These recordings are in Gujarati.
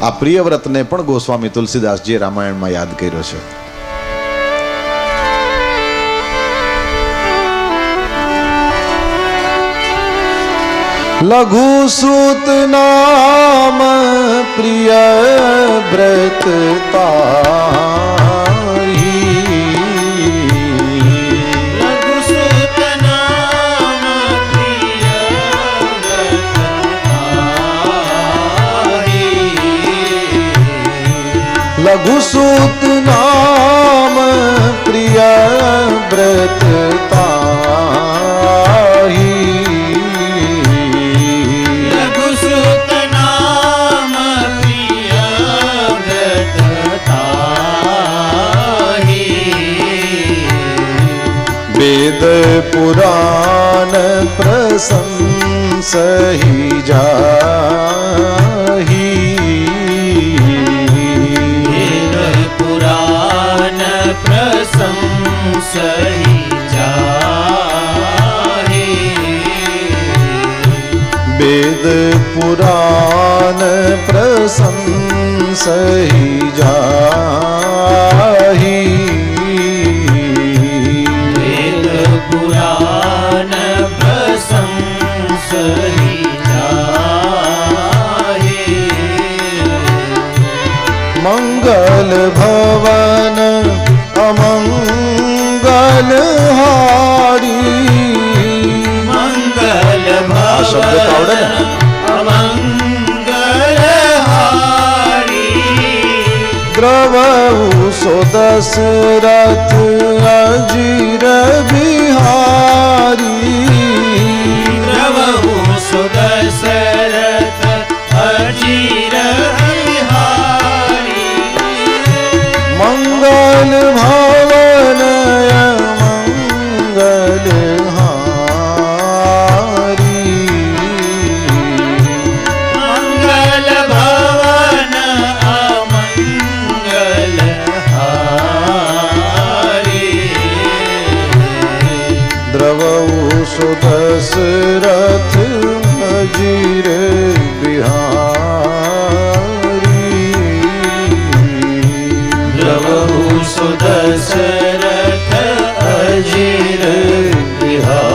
આ પ્રિયવ્રતને પણ ગોસ્વામી તુલસીદાસજીએ રામાયણમાં યાદ કર્યો છે. લઘુ સૂત નામ પ્રિય વ્રત લઘુ સૂત નામ પ્રિય વ્રત वेद पुराण प्रशंसहि जाहि वेद पुराण प्रशंसहि जाहि वेद पुराण प्रशंसहि जाहि पुराण प्रशंसहि जाहि मंगल भवन अमंगल हारी मंगल भवन अमंगल हारी द्रवहु सो दशरथ अजीर बिहारी द्रवहु सो दशरथ अजीर बिहारी मंगल भवन मंगल हारी मंगल भवन अमंगल हारी द्रवहु सो दशरथ अजीर बिहारी द्रवहु सो दशरथ अजीर बिहारी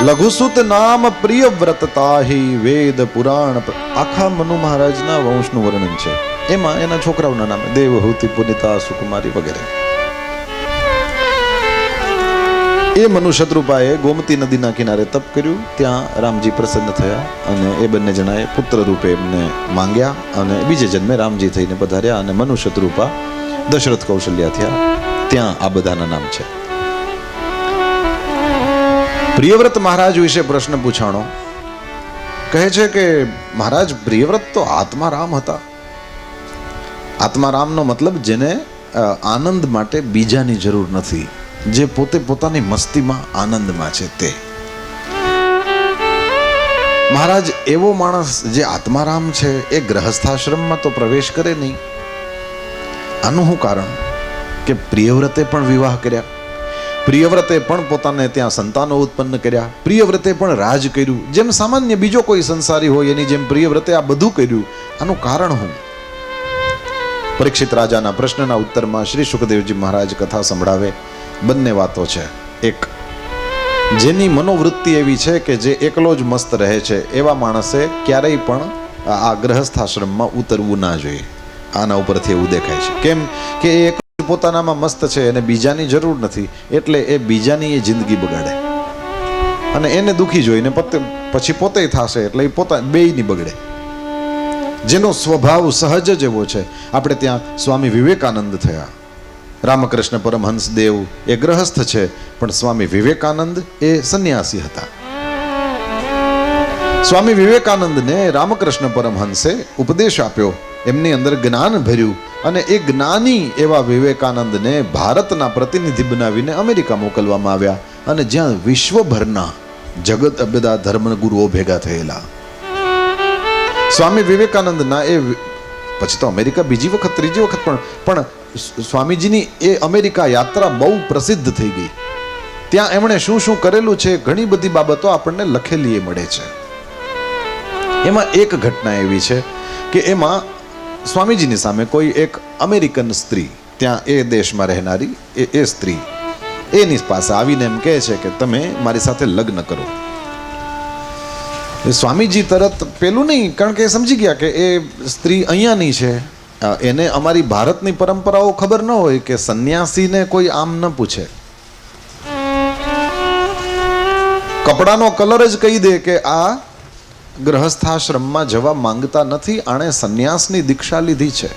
લઘુસુત નામ પ્રિય વ્રતતાહી વેદ પુરાણ આખા મનુ મહારાજના વંશનું વર્ણન છે. એમાં એના છોકરાઓના નામ દેવહૂતિ, પુનિતા, સુકુમારી વગેરે. એ મનુ શત્રુપાએ ગોમતી નદીના કિનારે તપ કર્યું. ત્યાં રામજી પ્રસન્ન થયા અને એ બંને જણાએ પુત્ર રૂપે એમને માંગ્યા અને બીજે જન્મે રામજી થઈને પધાર્યા અને મનુ શત્રુપા દશરથ કૌશલ્યા થયા. ત્યાં આ બધાના નામ છે. પ્રિયવ્રત મહારાજ વિશે પ્રશ્ન પૂછાણો. કહે છે કે મહારાજ પ્રિયવ્રત તો આત્મારામ હતા. આત્મારામનો મતલબ જેને આનંદ માટે બીજાની જરૂર નથી, જે પોતે પોતાની મસ્તીમાં આનંદમાં છે તે. મહારાજ એવો માણસ જે આત્મારામ છે એ ગ્રહસ્થાશ્રમમાં તો પ્રવેશ કરે નહીં. આનું શું કારણ? કે પ્રિયવ્રતે પણ વિવાહ કર્યા, પ્રિયવ્રતે પણ પોતાને ત્યાં સંતાનો ઉત્પન્ન કર્યા, પ્રિયવ્રતે પણ રાજ કર્યું. જેમ સામાન્ય બીજો કોઈ સંસારી હોય એની જેમ પ્રિયવ્રતે આ બધું કર્યું. આનું કારણ શું? પરીક્ષિત રાજાના પ્રશ્નના ઉત્તરમાં શ્રી સુખદેવજી મહારાજ કથા સંભળાવે. બંને વાતો છે. એક, જેની મનોવૃત્તિ એવી છે કે જે એકલો જ મસ્ત રહે છે એવા માણસે ક્યારેય પણ આ ગ્રહસ્થાશ્રમમાં ઉતરવું ના જોઈએ. આના ઉપરથી એવું દેખાય છે. કેમ કે એ પોતાનામાં મસ્ત છે અને બીજાની જરૂર નથી, એટલે એ બીજાની એ જિંદગી બગાડે અને એને દુખી જોઈને પછી પોતે થશે, એટલે એ પોતા બેયની બગડે. જેનો સ્વભાવ સહજ જ એવો છે. આપણે ત્યાં સ્વામી વિવેકાનંદ થયા. રામકૃષ્ણ પરમહંસ દેવ એ ગ્રહસ્થ છે, પણ સ્વામી વિવેકાનંદ એ સંન્યાસી હતા. સ્વામી વિવેકાનંદને રામકૃષ્ણ પરમહંસે ઉપદેશ આપ્યો, એમની અંદર જ્ઞાન ભર્યું અને એ જ્ઞાની એવા વિવેકાનંદને ભારતના પ્રતિનિધિ બનાવીને અમેરિકા મોકલવામાં આવ્યા અને જ્યાં વિશ્વભરના જગત બધા ધર્મગુરુઓ ભેગા થયેલા. સ્વામી વિવેકાનંદના એ પછી તો અમેરિકા બીજી વખત ત્રીજી વખત પણ સ્વામીજીની એ અમેરિકા યાત્રા બહુ પ્રસિદ્ધ થઈ ગઈ. ત્યાં એમણે શું શું કરેલું છે ઘણી બધી બાબતો આપણને લખેલી મળે છે. એમાં એક ઘટના એવી છે કે એમાં સ્વામીજીની સામે કોઈ એક અમેરિકન સ્ત્રી, ત્યાં એ દેશમાં રહેનારી એ સ્ત્રી એની પાસે આવીને એમ કહે છે કે તમે મારી સાથે લગ્ન કરો. સ્વામીજી તરત પેલું નહીં, કારણ કે એ સમજી ગયા કે એ સ્ત્રી અહીંયાની છે, એને અમારી ભારતની પરંપરાઓ ખબર ન હોય કે સંન્યાસીને કોઈ આમ ન પૂછે, કપડાનો કલર જ કહી દે કે આ ગ્રહસ્થાશ્રમમાં જવા માંગતા નથી, આણે સંન્યાસની દીક્ષા લીધી છે.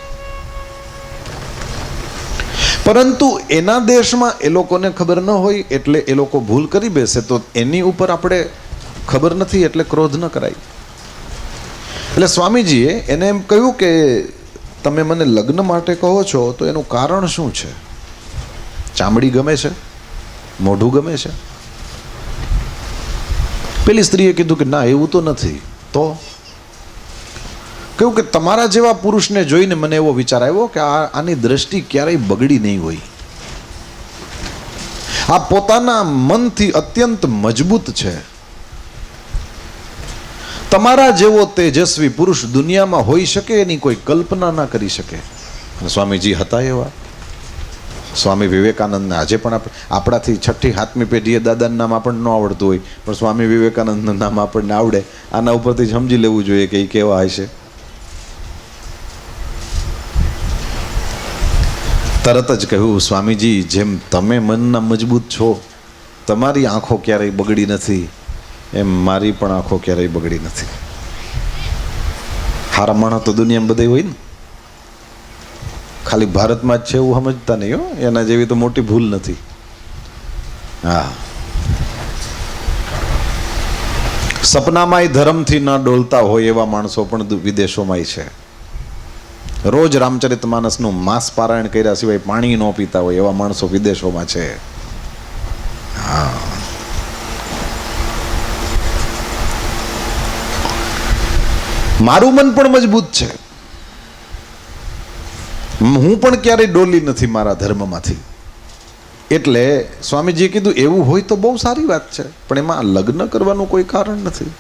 પરંતુ એના દેશમાં એ લોકોને ખબર ન હોય એટલે એ લોકો ભૂલ કરી બેસે, તો એની ઉપર આપણે ખબર નથી એટલે ક્રોધ ન કરાય. એટલે સ્વામીજીએ એને એમ કહ્યું કે તમે મને લગ્ન માટે કહો છો તો એનું કારણ શું છે? ચામડી ગમે છે? મોઢું ગમે છે? પેલી સ્ત્રીએ કીધું કે ના, એવું તો નથી. તો કહ્યું કે તમારા જેવા પુરુષને જોઈને મને એવો વિચાર આવ્યો કે આની દ્રષ્ટિ ક્યારેય બગડી નહીં હોય. આ પોતાના મનથી અત્યંત મજબૂત છે. તમારા જેવો તેજસ્વી પુરુષ દુનિયામાં હોઈ શકે એની કોઈ કલ્પના ના કરી શકે. અને સ્વામીજી હતા એવા. સ્વામી વિવેકાનંદને આજે પણ આપણાથી 6ઠી 7મી પેઢીએ દાદાનું નામ આપણને ન આવડતું હોય, પણ સ્વામી વિવેકાનંદનું નામ આપણને આવડે. આના ઉપરથી સમજી લેવું જોઈએ કે એ કેવા હશે. તરત જ કહ્યું, સ્વામીજી જેમ તમે મનના મજબૂત છો, તમારી આંખો ક્યારેય બગડી નથી, એમ મારી પણ આંખો ક્યારેય બગડી નથી. હારા માણસ તો દુનિયામાં બધે હોય ને, ખાલી ભારતમાં જ છે એવું સમજતા નહીં હો. એના જેવી તો મોટી ભૂલ નથી. હા, સપનામાંય ધર્મથી ન ડોલતા હોય એવા માણસો પણ વિદેશોમાંય છે. રોજ રામચરિતમાનસનું માસ પારાયણ કર્યા સિવાય પાણી ન પીતા હોય એવા માણસો વિદેશોમાં છે. હા, મારું મન પણ મજબૂત છે. હું પણ ક્યારેય ડોલી નથી મારા ધર્મમાંથી. એટલે સ્વામીજીએ કીધું એવું હોય તો બહુ સારી વાત છે, પણ એમાં લગ્ન કરવાનું કોઈ કારણ નથી.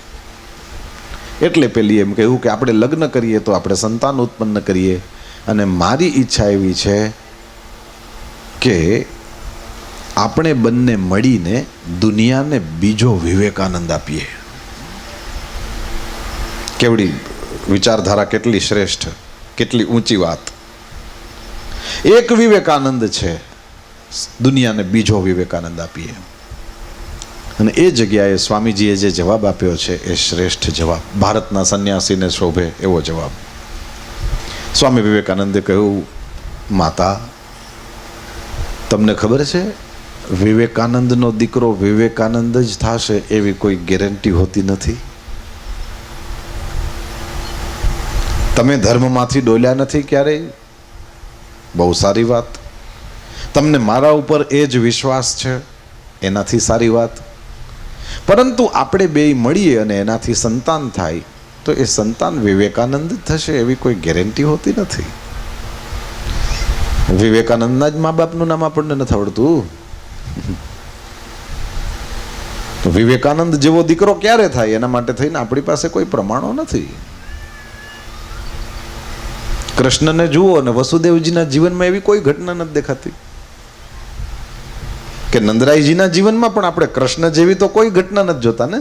એટલે પેલી એમ કહ્યું કે આપણે લગ્ન કરીએ તો આપણે સંતાન ઉત્પન્ન કરીએ, અને મારી ઈચ્છા એવી છે કે આપણે બંને મળીને દુનિયાને બીજો વિવેકાનંદ આપીએ. કેવડી વિચારધારા, કેટલી શ્રેષ્ઠ, કેટલી ઊંચી વાત. એક વિવેકાનંદ છે, દુનિયાને બીજો વિવેકાનંદ આપીએ. અને એ જગ્યાએ સ્વામીજીએ જે જવાબ આપ્યો છે એ શ્રેષ્ઠ જવાબ, ભારતના સંન્યાસીને શોભે એવો જવાબ. સ્વામી વિવેકાનંદે કહ્યું, માતા તમને ખબર છે વિવેકાનંદનો દીકરો વિવેકાનંદ જ થશે એવી કોઈ ગેરંટી હોતી નથી. તમે ધર્મમાંથી ડોલ્યા નથી ક્યારેય, બહુ સારી વાત. તમને મારા ઉપર એ જ વિશ્વાસ છે, એનાથી સારી વાત. પરંતુ આપણે બેય મળીએ અને એનાથી સંતાન થાય તો એ સંતાન વિવેકાનંદ થશે એવી કોઈ ગેરંટી હોતી નથી. વિવેકાનંદના જ મા બાપનું નામ આપણને નથી આવડતું. તો વિવેકાનંદ જેવો દીકરો ક્યારે થાય એના માટે થઈને આપણી પાસે કોઈ પ્રમાણો નથી. કૃષ્ણને જુઓ અને વસુદેવજીના જીવનમાં એવી કોઈ ઘટના નથી દેખાતી, કે નંદરાયજીના જીવનમાં પણ આપણે કૃષ્ણ જેવી તો કોઈ ઘટના નથી જોતા ને.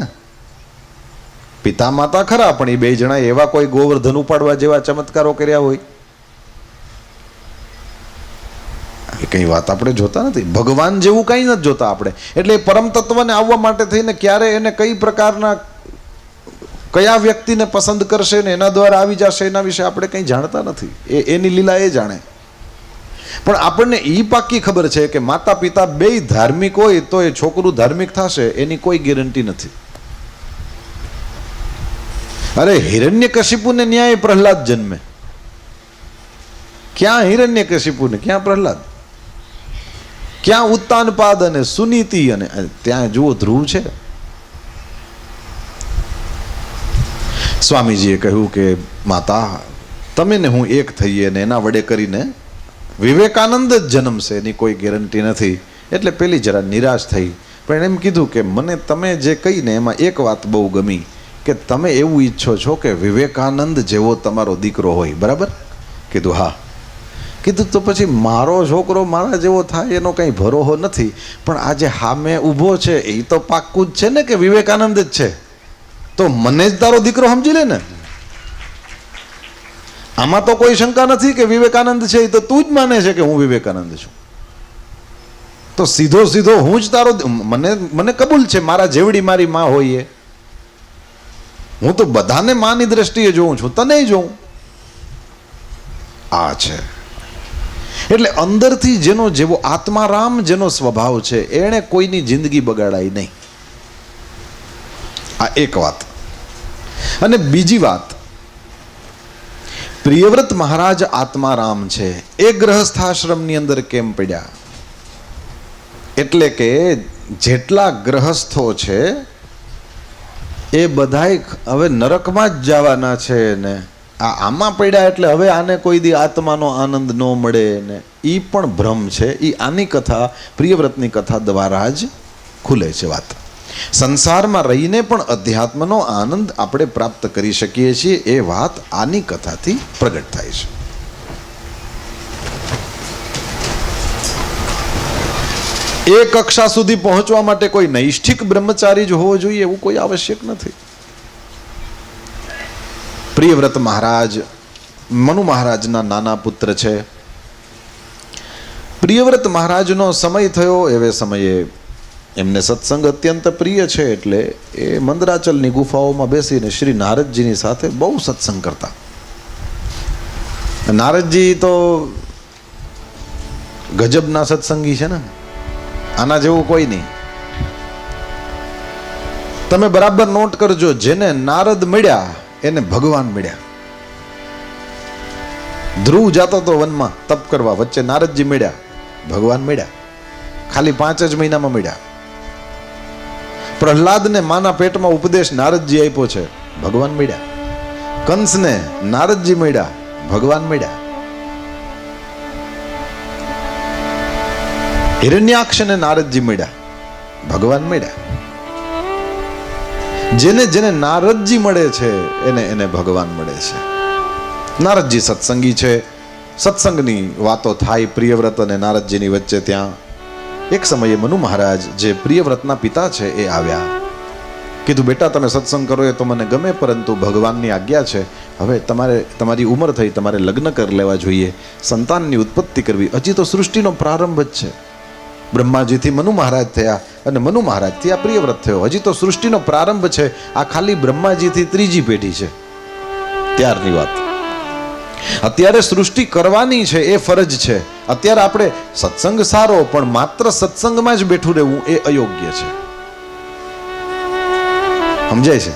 પિતા માતા ખરા, પણ એ બે જણા એવા કોઈ ગોવર્ધન ઉપાડવા જેવા ચમત્કારો કર્યા હોય એ કઈ વાત આપણે જોતા નથી. ભગવાન જેવું કઈ નથી જોતા આપણે. એટલે પરમ તત્વને આવવા માટે થઈને ક્યારે એને કઈ પ્રકારના કયા વ્યક્તિને પસંદ કરશે ને એના દ્વારા આવી જશે એના વિશે આપણે કંઈ જાણતા નથી. એની લીલા એ જાણે. પણ આપણને એ પાકી ખબર છે કે માતા પિતા બેય ધાર્મિક હોય તો એ છોકરું ધાર્મિક થશે એની કોઈ ગેરંટી નથી. અરે હિરણ્યકશિપુને ન્યાય પ્રહલાદ જન્મે, ક્યાં હિરણ્યકશિપુને, ક્યાં પ્રહલાદ, ક્યાં ઉત્તાનપાદ અને સુનીતિ, અને ત્યાં જુઓ ધ્રુવ છે. સ્વામીજીએ કહ્યું કે માતા તમે ને હું એક થઈએ ને એના વડે કરીને વિવેકાનંદ જ જન્મશે એની કોઈ ગેરંટી નથી. એટલે પેલી જરા નિરાશ થઈ પણ એમ કીધું કે મને તમે જે કહીને એમાં એક વાત બહુ ગમી કે તમે એવું ઈચ્છો છો કે વિવેકાનંદ જેવો તમારો દીકરો હોય, બરાબર? કીધું હા. કીધું તો પછી મારો છોકરો મારા જેવો થાય એનો કંઈ ભરોસો નથી, પણ આજે હામે ઊભો છે એ તો પાક્કું જ છે ને કે વિવેકાનંદ જ છે, તો મને જ તારો દીકરો સમજી લે ને. આમાં તો કોઈ શંકા નથી કે વિવેકાનંદ છે એ તો તું જ માને છે કે હું વિવેકાનંદ છું, તો સીધો સીધો હું જ તારો મને કબૂલ છે, મારા જેવડી મારી માં હોય એ. હું તો બધાને માની દ્રષ્ટિએ જોઉં છું, તને જોઉં. આ છે એટલે અંદરથી જેનો જેવો આત્મારામ જેનો સ્વભાવ છે એણે કોઈની જિંદગી બગાડાઈ નહીં. આ એક વાત. અને બીજી વાત, પ્રિયવ્રત મહારાજ આત્મારામ છે એ ગ્રહસ્થાશ્રમની અંદર કેમ પડ્યા? એટલે કે જેટલા ગ્રહસ્થો છે એ બધાય હવે નરકમાં જ જવાના છે ને આમાં પડ્યા એટલે હવે આને કોઈ દી આત્માનો આનંદ ન મળે ને એ પણ ભ્રમ છે. એ આની કથા પ્રિયવ્રતની કથા દ્વારા જ ખુલે છે વાત. સંસારમાં રહીને પણ અધ્યાત્મનો આનંદ આપણે પ્રાપ્ત કરી શકીએ છીએ એ વાત આની કથાથી પ્રગટ થાય છે. એ કક્ષા સુધી પહોંચવા માટે કોઈ નૈષ્ઠિક બ્રહ્મચારી જ હોવો જોઈએ એવું કોઈ આવશ્યક નથી. પ્રિયવ્રત મહારાજ મનુ મહારાજના નાના પુત્ર છે. પ્રિયવ્રત મહારાજનો સમય થયો એવે સમયે એમને સત્સંગ અત્યંત પ્રિય છે એટલે એ મંદરાચલની ગુફાઓમાં બેસીને શ્રી નારદજીની સાથે બહુ સત્સંગ કરતા. નારદજી તો ગજબના સત્સંગી છે ને, આના જેવું કોઈ નહીં. તમે બરાબર નોટ કરજો, જેને નારદ મળ્યા એને ભગવાન મળ્યા. ધ્રુવ જાતો તો વનમાં તપ કરવા, વચ્ચે નારદજી મળ્યા, ભગવાન મળ્યા. ખાલી 5 જ મહિનામાં મળ્યા. પ્રહલાદને માના પેટમાં ઉપદેશ નારદજી આપ્યો છે, ભગવાન મળ્યા. કંસને નારદજી મળ્યા, ભગવાન મળ્યા. હિરણ્યાક્ષને નારદજી મળ્યા, ભગવાન મળ્યા. જેને જેને નારદજી મળે છે એને ભગવાન મળે છે. નારદજી સત્સંગી છે, સત્સંગની વાતો થાય પ્રિયવ્રત અને નારદજીની વચ્ચે. ત્યાં એક સમયે મનુ મહારાજ જે પ્રિયવ્રતના પિતા છે એ આવ્યા. કીધું બેટા તમે સત્સંગ કરો એ તો મને ગમે, પરંતુ ભગવાનની આજ્ઞા છે, હવે તમારી ઉંમર થઈ, તમારે લગ્ન કરી લેવા જોઈએ, સંતાનની ઉત્પત્તિ કરવી. હજી તો સૃષ્ટિનો પ્રારંભ જ છે. બ્રહ્માજીથી મનુ મહારાજ થયા અને મનુ મહારાજથી આ પ્રિયવ્રત થયો. હજી તો સૃષ્ટિનો પ્રારંભ છે. આ ખાલી બ્રહ્માજીથી 3જી પેઢી છે ત્યારની વાત. અત્યારે સૃષ્ટિ કરવાની છે એ ફરજ છે. અત્યારે આપણે સત્સંગ સારો, પણ માત્ર સત્સંગમાં જ બેઠું રહેવું એ અયોગ્ય છે. સમજાય છે?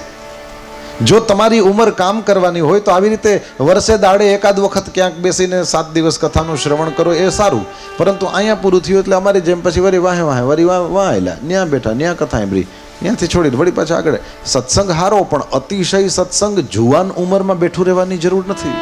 જો તમારી ઉંમર કામ કરવાની હોય તો આવી રીતે વર્ષે દાડે એકાદ વખત ક્યાંક બેસીને 7 દિવસ કથાનું શ્રવણ કરો એ સારું. પરંતુ અહીંયા પૂરું થયું એટલે અમારી જેમ પછી વરી વાહેલા ન્યા બેઠા, ન્યા કથા સાંભળી, ત્યાંથી છોડીને વળી પાછા આગળ. સત્સંગ હારો, પણ અતિશય સત્સંગ જુવાન ઉંમરમાં બેઠું રહેવાની જરૂર નથી.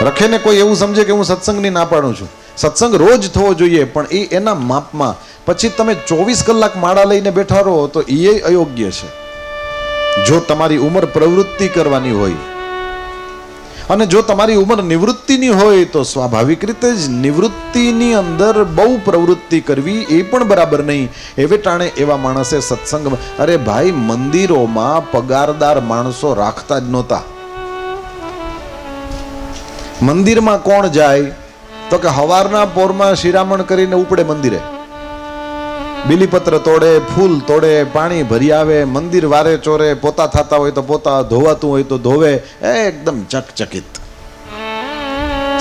રખેને કોઈ એવું સમજે કે હું સત્સંગની ના પાડું છું. સત્સંગ રોજ થવો જોઈએ, પણ એ એના માપમાં. પછી તમે 24 કલાક માળા લઈને બેઠા રહો તો એ અયોગ્ય છે. જો તમારી ઉંમર પ્રવૃત્તિ કરવાની હોય અને જો તમારી ઉંમર નિવૃત્તિની હોય તો સ્વાભાવિક રીતે જ નિવૃત્તિની અંદર બહુ પ્રવૃત્તિ કરવી એ પણ બરાબર નહીં. એવે ટાણે એવા માણસે સત્સંગમાં, અરે ભાઈ મંદિરોમાં પગારદાર માણસો રાખતા જ નહોતા. મંદિરમાં કોણ જાય તો કે હવારના પોરમાં શિરામણ કરીને ઉપડે મંદિરે, બીલીપત્ર તોડે, ફૂલ તોડે, પાણી ભરી આવે, મંદિર વારે ચોરે, પોતા થતા હોય તો પોતા, ધોવાતું હોય તો ધોવે, એકદમ ચકચકિત.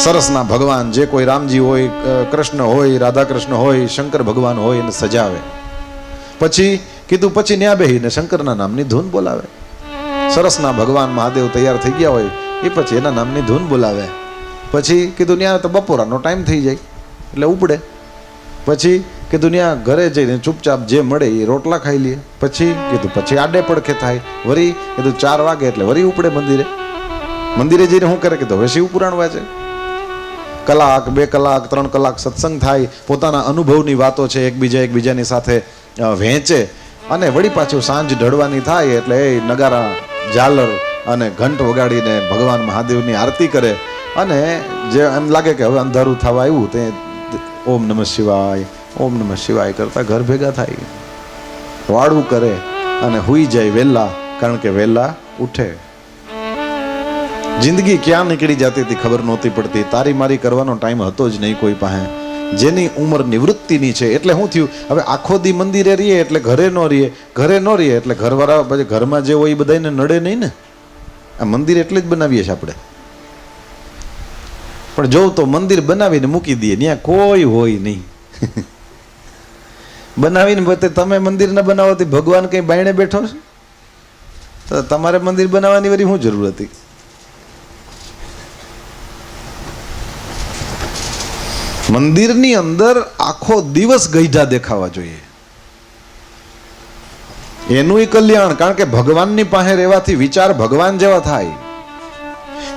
સરસના ભગવાન જે કોઈ રામજી હોય, કૃષ્ણ હોય, રાધા કૃષ્ણ હોય, શંકર ભગવાન હોય એને સજાવે. પછી કીધું પછી ન્યા બેહીને શંકરના નામની ધૂન બોલાવે. સરસના ભગવાન મહાદેવ તૈયાર થઈ ગયા હોય એ પછી એના નામની ધૂન બોલાવે. પછી કીધું ન્યા તો બપોરાનો ટાઈમ થઈ જાય એટલે ઉપડે. પછી કીધું ત્યાં ઘરે જઈને ચૂપચાપ જે મળે એ રોટલા ખાઈ લે. પછી કીધું પછી આડે પડખે થાય. વળી કીધું 4 વાગે એટલે વળી ઉપડે મંદિરે. મંદિરે જઈને શું કરે? કીધું હવે શિવ પુરાણ વાંચે. કલાક 2 કલાક 3 કલાક સત્સંગ થાય, પોતાના અનુભવની વાતો છે એકબીજાની સાથે વહેંચે, અને વળી પાછું સાંજ ઢળવાની થાય એટલે એ નગારા ઝાલર અને ઘંટ વગાડીને ભગવાન મહાદેવની આરતી કરે, અને જે એમ લાગે કે હવે અંધારું થવા આવ્યું તે ઓમ નમઃ શિવાય કરતા ઘર ભેગા થાય, વાળું કરે અને હુઈ જાય વહેલા, કારણ કે વહેલા ઉઠે. જિંદગી ક્યાં નીકળી જતી હતી ખબર નહોતી પડતી. તારી મારી કરવાનો ટાઈમ હતો જ નહીં કોઈ પાસે. જેની ઉંમર નિવૃત્તિની છે એટલે શું થયું, હવે આખો દી મંદિરે રહીએ એટલે ઘરે ન રહીએ એટલે ઘરવાળા પછી ઘરમાં જે હોય એ બધાને નડે નહીં ને. આ મંદિર એટલે જ બનાવીએ છીએ આપણે. પણ જોઉં તો મંદિર બનાવીને મૂકી દઈએ, ત્યાં કોઈ હોય નહીં. બનાવીને તમે મંદિર ન બનાવો તો ભગવાન કઈ બાયણે બેઠો છે? તો તમારે મંદિર બનાવવાની વળી શું જરૂર હતી? મંદિરની અંદર આખો દિવસ ગઈઢા દેખાવા જોઈએ, એનું કલ્યાણ. કારણ કે ભગવાનની પાસે રહેવાથી વિચાર ભગવાન જેવા થાય.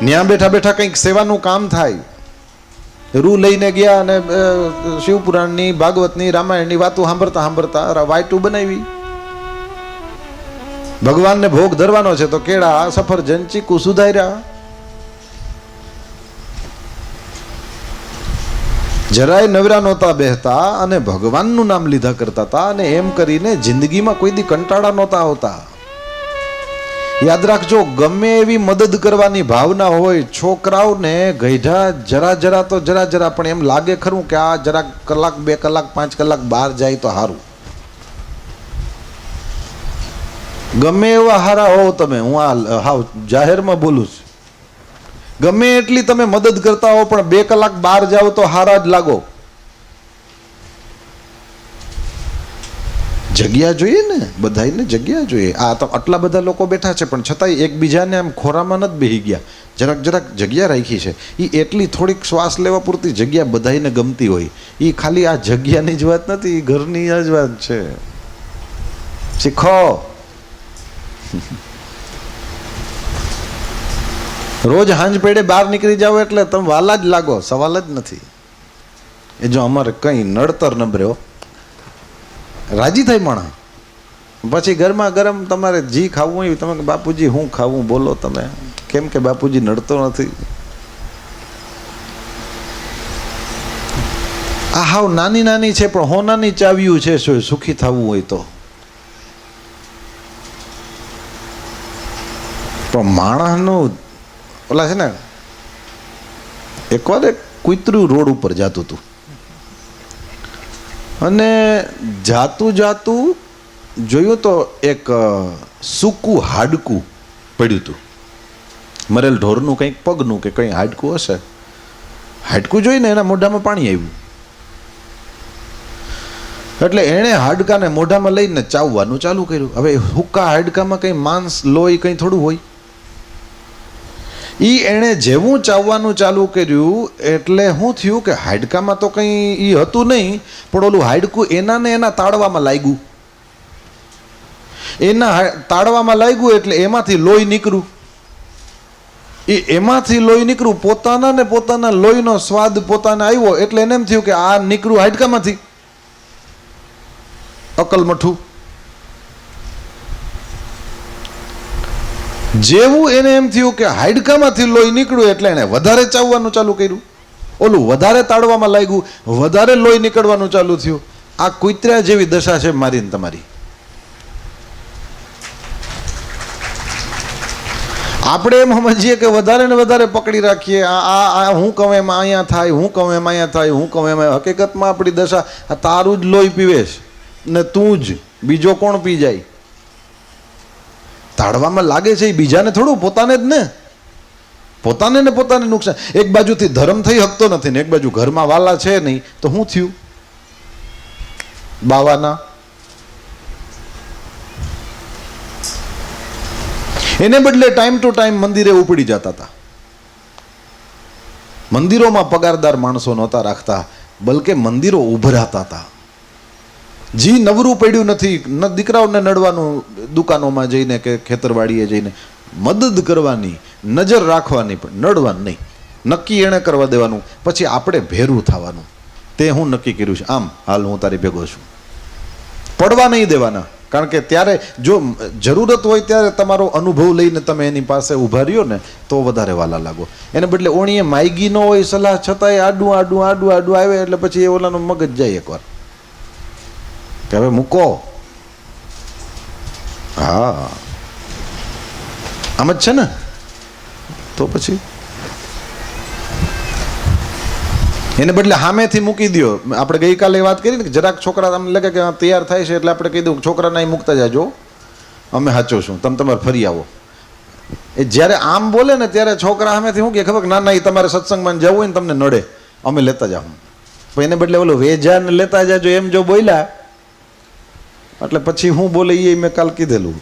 ત્યાં બેઠા બેઠા કંઈક સેવાનું કામ થાય. રૂ લઈને ગયા અને શિવપુરાણની, ભાગવતની, રામાયણની વાતો સાંભળતા વાયટું બનાવી. ભગવાનને ભોગ ધરવાનો છે તો કેળા, સફરજન, ચીકુ સુધાર્યા. જરાય નવરા નહોતા બેહતા અને ભગવાનનું નામ લીધા કરતા હતા, અને એમ કરીને જિંદગીમાં કોઈ દી કંટાળા નહોતા આવતા. યાદ રાખજો, ગમે એવી મદદ કરવાની ભાવના હોય, છોકરાઓને ગઈઢા જરા પણ એમ લાગે ખરું કે આ જરા કલાક 2 કલાક 5 કલાક બહાર જાય તો સારું. ગમે એવા હારા હો તમે, હું આ હાવ જાહેરમાં બોલું છું, ગમે એટલી તમે મદદ કરતા હો પણ 2 કલાક બહાર જાઓ તો હારા જ લાગો. જગ્યા જોઈએ ને, બધાને જગ્યા જોઈએ. આ તો આટલા બધા લોકો બેઠા છે પણ છતાંય એકબીજાને આમ ખોરામાં નથી બેહી ગયા, જરાક જગ્યા રાખી છે. એ એટલી થોડીક શ્વાસ લેવા પૂરતી જગ્યા બધાને ગમતી હોય. એ ખાલી આ જગ્યાની જ વાત નથી, ઘરની જ વાત છે. શીખો. રોજ હાંજ પેડે બહાર નીકળી જાઓ એટલે તમે વાલા જ લાગો, સવાલ જ નથી. એ જો અમારે કઈ નડતર નબર્યો રાજી થાય માણસ, પછી ગરમા ગરમ તમારે જી ખાવું હોય તમે બાપુજી હું ખાવું બોલો તમે, કેમ કે બાપુજી નડતો નથી. આ હાવ નાની છે પણ હોનાની ચાવ્યું છે સુખી થવું હોય તો. પણ માણસનું ઓલા છે ને, એકવાર એક કૂતરું રોડ ઉપર જાતું હતું અને જાતું જોયું તો એક સૂકું હાડકું પડ્યું હતું. મરેલ ઢોરનું કંઈક પગનું કે કંઈ હાડકું હશે. હાડકું જોઈને એના મોઢામાં પાણી આવ્યું, એટલે એણે હાડકાને મોઢામાં લઈને ચાવવાનું ચાલુ કર્યું. હવે હુક્કા હાડકામાં કંઈ માંસ લોહી કંઈ થોડું હોય. એણે જેવું ચાવવાનું ચાલુ કર્યું એટલે શું થયું કે હાડકામાં તો કંઈ હતું નહીં, પણ ઓલું હાડકું એના તાળવામાં લાગ્યું. એના તાળવામાં લાગ્યું એટલે એમાંથી લોહી નીકળ્યું. એમાંથી લોહી નીકળ્યું, પોતાના લોહીનો સ્વાદ પોતાને આવ્યો એટલે એને એમ થયું કે આ નીકળ્યું હાડકામાંથી. અકલમઠું. જેવું એને એમ થયું કે હાડકામાંથી લોહી નીકળ્યું એટલે એને વધારે ચાવવાનું ચાલુ કર્યું. ઓલું વધારે તાળવામાં લાગ્યું, વધારે લોહી નીકળવાનું ચાલુ થયું. આ કૂતરા જેવી દશા છે મારી ને તમારી. આપણે એમ સમજીએ કે વધારે ને વધારે પકડી રાખીએ, આ હું કહું એમ અહીંયા થાય, હું કહું એમ અહીંયા થાય, હું કહું એમ. હકીકતમાં આપણી દશા આ તારું જ લોહી પીવે ને તું જ, બીજો કોણ પી જાય? તાળવામાં લાગે છે એ બીજાને થોડું, પોતાને જ ને. પોતાને નુકસાન. એક બાજુથી ધર્મ થઈ શકતો નથી ને એક બાજુ ઘરમાં વાલા છે નહીં તો શું થયું? બાવાના. એને બદલે ટાઈમ ટુ ટાઈમ મંદિરે ઉપડી જતા હતા. મંદિરોમાં પગારદાર માણસો નહોતા રાખતા, બલકે મંદિરો ઉભરાતા હતા. જી નવરું પડ્યું નથી, ન દીકરાઓને નડવાનું, દુકાનોમાં જઈને કે ખેતરવાડીએ જઈને મદદ કરવાની, નજર રાખવાની, પણ નડવાનું નહીં. નક્કી એણે કરવા દેવાનું, પછી આપણે ભેરું થવાનું. તે હું નક્કી કર્યું છે, આમ હાલ હું તારી ભેગો છું. પડવા નહીં દેવાના, કારણ કે ત્યારે જો જરૂરત હોય ત્યારે તમારો અનુભવ લઈને તમે એની પાસે ઊભા રહ્યો ને તો વધારે વાલા લાગો. એને બદલે ઓણીએ માયગી ન હોય સલાહ છતાંય આડું આવે એટલે પછી એ ઓલાનો મગજ જાય એકવાર કે હવે મૂકો. હા આમ જ છે ને. તો પછી એને બદલે સામેથી મૂકી દો. આપણે ગઈકાલે વાત કરી ને કે જરાક છોકરા આમ લાગે કે તૈયાર થાય છે એટલે આપણે કહી દઉં છોકરાને અહીં મૂકતા જાજો, અમે સાચો છું, તમે તમારે ફરી આવો. એ જ્યારે આમ બોલે ને ત્યારે છોકરા સામેથી શું કે ખબર ના ના એ તમારે સત્સંગમાં જવું હોય ને તમને નડે, અમે લેતા જાઓ. પણ એને બદલે ઓલો વેજાને લેતા જાજો એમ જો બોલ્યા એટલે પછી હું બોલે એ મેં કાલ કીધેલું.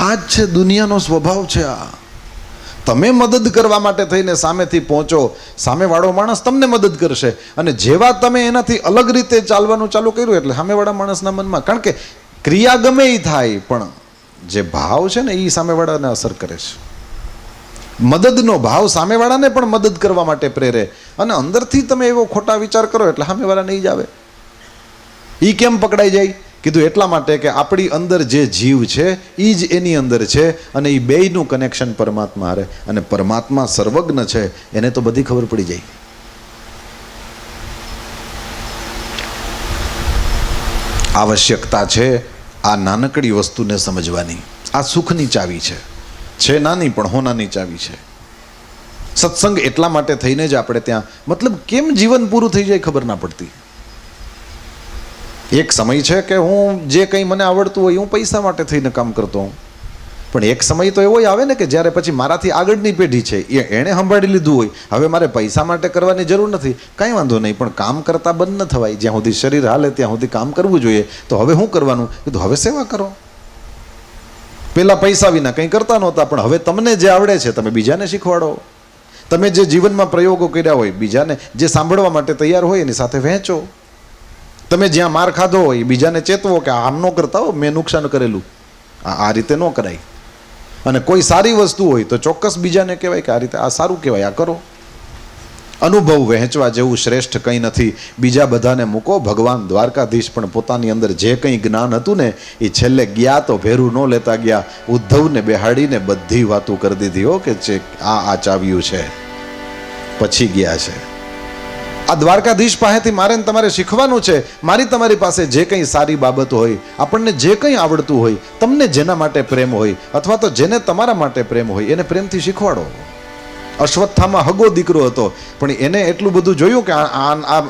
આ જ છે દુનિયાનો સ્વભાવ છે. આ તમે મદદ કરવા માટે થઈને સામેથી પહોંચો, સામેવાળો માણસ તમને મદદ કરશે. અને જેવા તમે એનાથી અલગ રીતે ચાલવાનું ચાલુ કર્યું એટલે સામેવાળા માણસના મનમાં, કારણ કે ક્રિયા ગમે એ થાય પણ જે ભાવ છે ને એ સામેવાળાને અસર કરે છે. મદદનો ભાવ સામેવાળાને પણ મદદ કરવા માટે પ્રેરે. અને અંદરથી તમે એવો ખોટા વિચાર કરો એટલે સામેવાળા નહીં જ આવે. એ કેમ પકડાઈ જાય? કીધું એટલા માટે કે આપણી અંદર જે જીવ છે એ જ એની અંદર છે અને એ બેયનું કનેક્શન પરમાત્મા હારે. અને પરમાત્મા સર્વજ્ઞ છે, એને તો બધી ખબર પડી જાય. આવશ્યકતા છે આ નાનકડી વસ્તુને સમજવાની. આ સુખની ચાવી છે નાની પણ હોનાની ચાવી છે. સત્સંગ એટલા માટે થઈને જ આપણે ત્યાં, મતલબ કેમ જીવન પૂરું થઈ જાય ખબર ના પડતી. એક સમય છે કે હું જે કંઈ મને આવડતું હોય હું પૈસા માટે થઈને કામ કરતો હોઉં, પણ એક સમય તો એવો આવે ને કે જ્યારે પછી મારાથી આગળની પેઢી છે એણે સંભાળી લીધું હોય, હવે મારે પૈસા માટે કરવાની જરૂર નથી, કાંઈ વાંધો નહીં, પણ કામ કરતાં બંધ ન થવાય. જ્યાં સુધી શરીર હાલે ત્યાં સુધી કામ કરવું જોઈએ. તો હવે શું કરવાનું? કીધું હવે સેવા કરો. પહેલાં પૈસા વિના કંઈ કરતા નહોતા, પણ હવે તમને જે આવડે છે તમે બીજાને શીખવાડો. તમે જે જીવનમાં પ્રયોગો કર્યા હોય બીજાને, જે સાંભળવા માટે તૈયાર હોય એની સાથે વહેંચો. તમે જ્યાં માર ખાધો હોય બીજાને ચેતવો કે આમ ન કરતા હો, મેં નુકસાન કરેલું, આ રીતે ન કરાય. અને કોઈ સારી વસ્તુ હોય તો ચોક્કસ બીજાને કહેવાય કે આ રીતે આ સારું કહેવાય, આ કરો. અનુભવ વહેંચવા જેવું શ્રેષ્ઠ કંઈ નથી. બીજા બધાને મૂકો. ભગવાન દ્વારકાધીશ પણ પોતાની અંદર જે કંઈ જ્ઞાન હતું ને એ છેલ્લે ગયા તો ભેરું ન લેતા ગયા. ઉદ્ધવને બેહાડીને બધી વાતો કરી દીધી હો કે આ ચાવ્યું છે, પછી ગયા છે. આ દ્વારકાધીશ પાસેથી મારે તમારે શીખવાનું છે. મારી તમારી પાસે જે કંઈ સારી બાબત હોય, આપણને જે કંઈ આવડતું હોય, તમને જેના માટે પ્રેમ હોય અથવા તો જેને તમારા માટે પ્રેમ હોય એને પ્રેમથી શીખવાડો. અશ્વત્થામાં હગો દીકરો હતો પણ એને એટલું બધું જોયું કે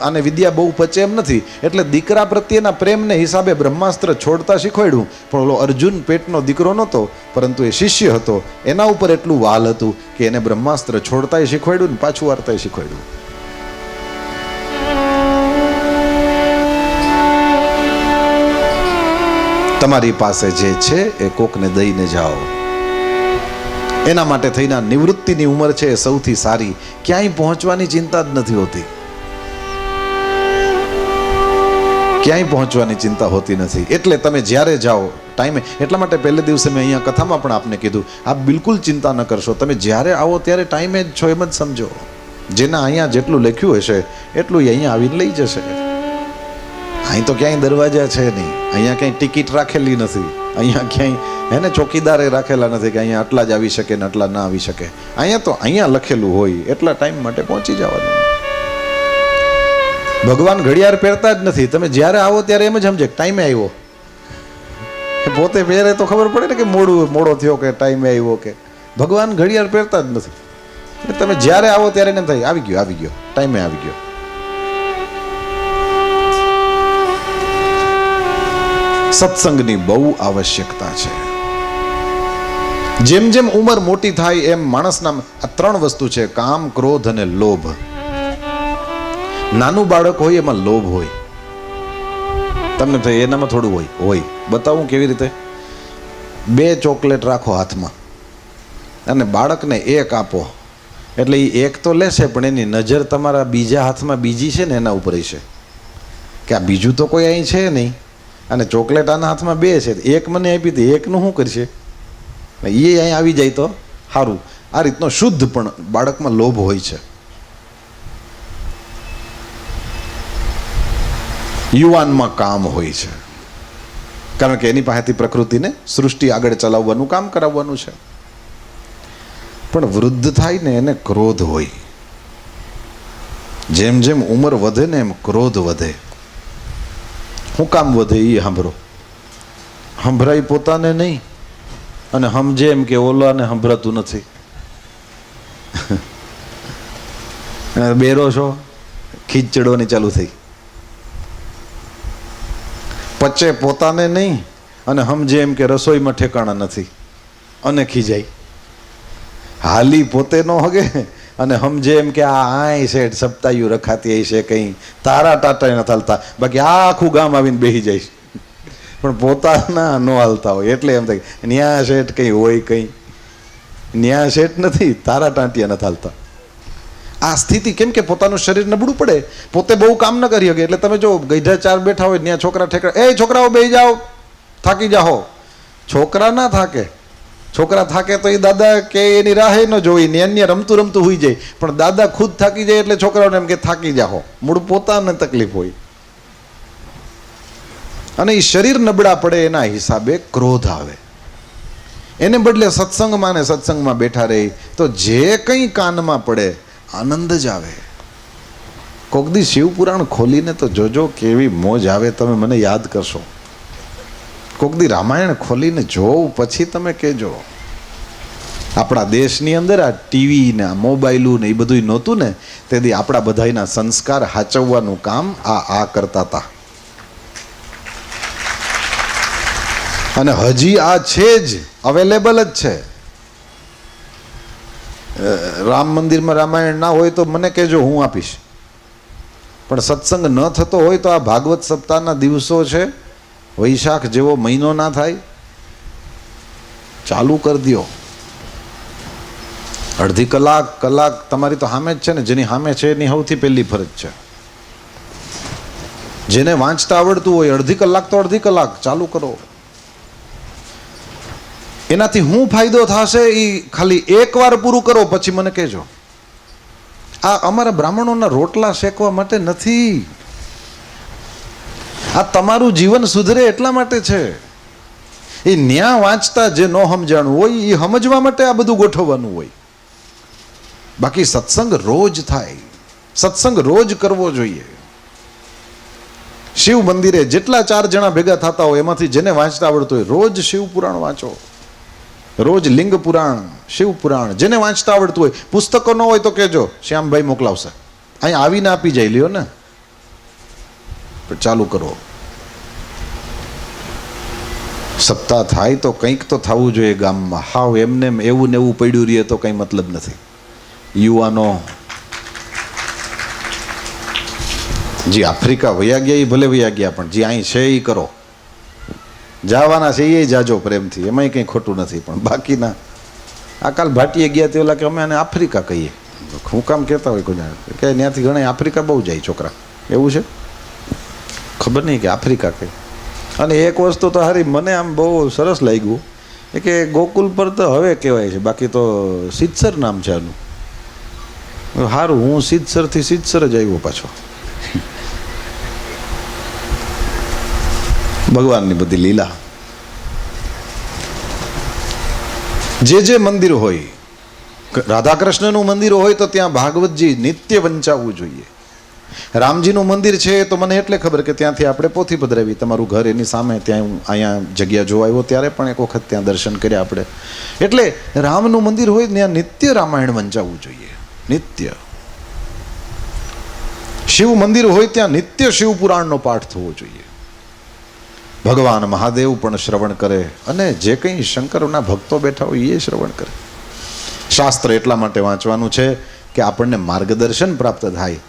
આને વિદ્યા બહુ પચે એમ નથી, એટલે દીકરા પ્રત્યેના પ્રેમને હિસાબે બ્રહ્માસ્ત્ર છોડતા શીખવાડ્યું. પણ ઓલો અર્જુન પેટનો દીકરો નહોતો પરંતુ એ શિષ્ય હતો, એના ઉપર એટલું વાલ હતું કે એને બ્રહ્માસ્ત્ર છોડતાય શીખવાડ્યું ને પાછું વાર્તાય શીખવાડ્યું. તમારી પાસે જે છે એ કોકને દઈને જાઓ. એના માટે થઈને નિવૃત્તિની ઉંમર છે એ સૌથી સારી. ક્યાંય પહોંચવાની ચિંતા જ નથી હોતી, ક્યાંય પહોંચવાની ચિંતા હોતી નથી. એટલે તમે જ્યારે જાઓ ટાઈમે, એટલા માટે પહેલે દિવસે મેં અહીંયા કથામાં પણ આપને કીધું, આપ બિલકુલ ચિંતા ન કરશો. તમે જ્યારે આવો ત્યારે ટાઈમે જ છો એમ જ સમજો. જેના અહીંયા જેટલું લખ્યું હશે એટલું અહીંયા આવીને લઈ જશે. અહીં તો ક્યાંય દરવાજા છે નહીં, અહીંયા ક્યાંય ટિકિટ રાખેલી નથી, અહીંયા ક્યાંય એને ચોકીદારે રાખેલા નથી કે અહીંયા આટલા જ આવી શકે ને આટલા ના આવી શકે. અહીંયા તો અહીંયા લખેલું હોય એટલા ટાઈમ માટે પહોંચી જવાનું. ભગવાન ઘડિયાળ પહેરતા જ નથી. તમે જ્યારે આવો ત્યારે એમ જ સમજે ટાઈમે આવ્યો. પોતે પહેરે તો ખબર પડે ને કે મોડો થયો કે ટાઈમે આવ્યો. કે ભગવાન ઘડિયાળ પહેરતા જ નથી. તમે જ્યારે આવો ત્યારે એને થાય આવી ગયો ટાઈમે આવી ગયો. સત્સંગની બહુ આવશ્યકતા છે. જેમ જેમ ઉંમર મોટી થાય એમ માણસના આ ત્રણ વસ્તુ છે, કામ, ક્રોધ અને લોભ. નાનું બાળક હોય એમાં લોભ હોય. તમને થાય એનામાં થોડું હોય. બતાવું કેવી રીતે? 2 ચોકલેટ રાખો હાથમાં અને બાળકને 1 આપો એટલે એ 1 તો લેશે પણ એની નજર તમારા બીજા હાથમાં બીજી છે ને એના ઉપર છે કે આ બીજું તો કોઈ અહીં છે નહીં, અને ચોકલેટ આના હાથમાં 2 છે. 1 મને આપી હતી, 1નું શું કરશે? એ અહીં આવી જાય તો સારું. આ રીતનો શુદ્ધ પણ બાળકમાં લોભ હોય છે. યુવાનમાં કામ હોય છે, કારણ કે એની પાસેથી પ્રકૃતિને સૃષ્ટિ આગળ ચલાવવાનું કામ કરાવવાનું છે. પણ વૃદ્ધ થાય ને એને ક્રોધ હોય. જેમ જેમ ઉંમર વધે ને એમ ક્રોધ વધે. શું કામ વધે એ સાંભળો. સંભળાય પોતાને નહીં અને સમજે એમ કે ઓલાને સંભળાતું નથી. બેરો છો, ખીચ ચડવાની ચાલુ થઈ. પચે પોતાને નહીં અને સમજે એમ કે રસોઈમાં ઠેકાણા નથી અને ખીજાય. હાલી પોતે ન હગે અને સમજે એમ કે આ આય શેઠ સપ્તાહ્યું રખાતી છે, કંઈ તારા ટાટા નથી હાલતા, બાકી આ આખું ગામ આવીને બેસી જાય. પણ પોતાના ન હાલતા હોય એટલે એમ થાય ન્યા શેઠ કંઈ હોય, કંઈ ન્યા શેઠ નથી, તારા ટાંટિયા નથી હાલતા. આ સ્થિતિ કેમ કે પોતાનું શરીર નબળું પડે, પોતે બહુ કામ ન કરી શકે. એટલે તમે જો ગઈઢા ચાર બેઠા હોય ત્યાં છોકરા ઠેકડા, એ છોકરાઓ બેસી જાઓ, થાકી જાઓ. છોકરા ના થાકે. છોકરા થાકે તો એ દાદા કે એની રાહે ન જોઈ ને અન્ય રમતું રમતું હોઈ જાય. પણ દાદા ખુદ થાકી જાય એટલે છોકરાઓને એમ કે થાકી જાઓ. મૂળ પોતાને તકલીફ હોય. અને એ શરીર નબળા પડે એના હિસાબે ક્રોધ આવે. એને બદલે સત્સંગમાં ને સત્સંગમાં બેઠા રહી તો જે કંઈ કાનમાં પડે આનંદ જ આવે. કોક દી શિવપુરાણ ખોલીને તો જોજો કેવી મોજ આવે. તમે મને યાદ કરશો. કોક દી રામાયણ ખોલીને જોવું પછી તમે કહેજો. આપણા દેશની અંદર આ ટીવી ને આ મોબાઈલું ને એ બધું નહોતું ને તેથી આપણા બધાના સંસ્કાર હાચવવાનું કામ આ કરતા હતા. અને હજી આ છે જ, અવેલેબલ જ છે. રામ મંદિરમાં રામાયણ ના હોય તો મને કહેજો, હું આપીશ. પણ સત્સંગ ન થતો હોય તો આ ભાગવત સપ્તાહના દિવસો છે, વૈશાખ જેવો મહિનો ના થાય, ચાલુ કરી દો. અડધી કલાક તમારી તો સામે જ છે ને. જેની સામે છે એની સૌથી પહેલી ફરજ છે. જેને વાંચતા આવડતું હોય અડધી કલાક તો અડધી કલાક ચાલુ કરો. એનાથી શું ફાયદો થશે એ ખાલી એકવાર પૂરું કરો પછી મને કહેજો. આ અમારા બ્રાહ્મણોના રોટલા શેકવા માટે નથી. આ તમારું જીવન સુધરે એટલા માટે છે. એ ન્યા વાંચતા જે ન સમજાણું હોય એ સમજવા માટે આ બધું ગોઠવવાનું હોય. બાકી સત્સંગ રોજ થાય. સત્સંગ રોજ કરવો જોઈએ. શિવ મંદિરે જેટલા 4 જણા ભેગા થતા હોય એમાંથી જેને વાંચતા આવડતું હોય રોજ શિવ પુરાણ વાંચો. રોજ લિંગ પુરાણ, શિવ પુરાણ, જેને વાંચતા આવડતું હોય. પુસ્તકો ન હોય તો કહેજો, શ્યામભાઈ મોકલાવશે. અહીંયા આવીને આપી જાય, લ્યો ને. ચાલુ કરો. સપ્તાહ થાય તો કંઈક તો થવું જોઈએ ગામમાં. હાવ એમને એવું ને એવું પડ્યું રહીએ તો કંઈ મતલબ નથી. યુવાનો જે આફ્રિકા વયા ગયા એ ભલે વયા ગયા, પણ જે અહીં છે એ કરો. જવાના છે એ જાજો પ્રેમથી, એમાંય કંઈ ખોટું નથી. પણ બાકીના આ કાલ ભાટીએ ગયા તે ઓલા કે અમે આને આફ્રિકા કહીએ. હું કામ કહેતા હોય કોઈ કે ત્યાંથી ઘણા આફ્રિકા બહુ જાય છોકરા. એવું છે? ખબર નહીં કે આફ્રિકા કહે. અને એક વસ્તુ તો હારી મને આમ બહુ સરસ લાગ્યું એ કે ગોકુલ પર તો હવે કહેવાય છે, બાકી તો સિદ્ધસર નામ છે આનું. સારું, હું સિદ્ધસરથી સિદ્ધસર જ આવ્યો પાછો. ભગવાનની બધી લીલા. જે મંદિર હોય, રાધાકૃષ્ણનું મંદિર હોય તો ત્યાં ભાગવતજી નિત્ય વંચાવવું જોઈએ. રામજીનું મંદિર છે તો મને એટલે ખબર કે ત્યાંથી આપણે પોથી પધરાવી. તમારું ઘર એની સામે, ત્યાં હું અહીંયા જગ્યા જોવા આવ્યો ત્યારે પણ એક વખત ત્યાં દર્શન કર્યા આપણે. એટલે રામનું મંદિર હોય ત્યાં નિત્ય રામાયણ વંચાવવું જોઈએ. નિત્ય. શિવ મંદિર હોય ત્યાં નિત્ય શિવ પુરાણનો પાઠ થવો જોઈએ. ભગવાન મહાદેવ પણ શ્રવણ કરે અને જે કંઈ શંકરના ભક્તો બેઠા હોય એ શ્રવણ કરે. શાસ્ત્ર એટલા માટે વાંચવાનું છે કે આપણને માર્ગદર્શન પ્રાપ્ત થાય,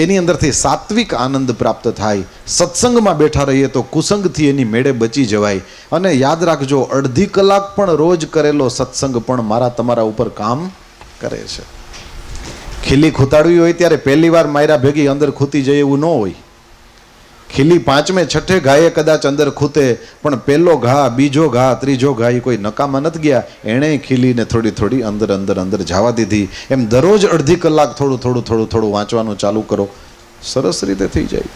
એની અંદરથી સાત્વિક આનંદ પ્રાપ્ત થાય. સત્સંગમાં બેઠા રહીએ તો કુસંગથી એની મેળે બચી જવાય. અને યાદ રાખજો, અડધી કલાક પણ રોજ કરેલો સત્સંગ પણ મારા તમારા ઉપર કામ કરે છે. ખીલી ખૂતાડવી હોય ત્યારે પહેલી વાર માયરા ભેગી અંદર ખૂતી જાય એવું ન હોય. ખીલી પાંચમે છઠ્ઠે ઘાએ કદાચ અંદર ખૂતે, પણ પહેલો ઘા, બીજો ઘા, ત્રીજો ઘા એ કોઈ નકામા નથી ગયા. એણે ખીલીને થોડી થોડી અંદર અંદર અંદર જવા દીધી. એમ દરરોજ અડધી કલાક થોડું થોડું થોડું થોડું વાંચવાનું ચાલુ કરો, સરસ રીતે થઈ જાય.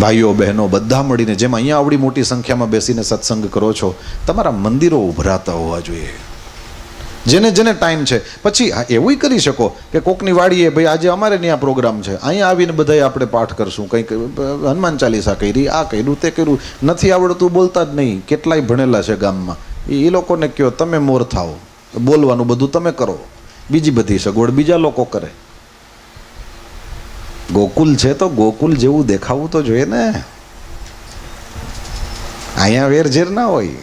ભાઈઓ બહેનો બધા મળીને, જેમ અહીંયા આવડી મોટી સંખ્યામાં બેસીને સત્સંગ કરો છો, તમારા મંદિરો ઉભરાતા હોવા જોઈએ. જેને જેને ટાઈમ છે. પછી એવું કરી શકો કે કોકની વાડીએ, ભાઈ આજે અમારે ત્યાં પ્રોગ્રામ છે, અહીંયા આવીને બધાય આપણે પાઠ કરશું, કંઈક હનુમાન ચાલીસા કરી, આ કર્યું, તે કર્યું. નથી આવડતું બોલતા જ નહીં, કેટલાય ભણેલા છે ગામમાં, એ લોકોને કહો તમે મોર થાઓ, બોલવાનું બધું તમે કરો, બીજી બધી સગવડ બીજા લોકો કરે. ગોકુલ છે તો ગોકુલ જેવું દેખાવું તો જોઈએ ને. અહીંયા વેરઝેર ના હોય,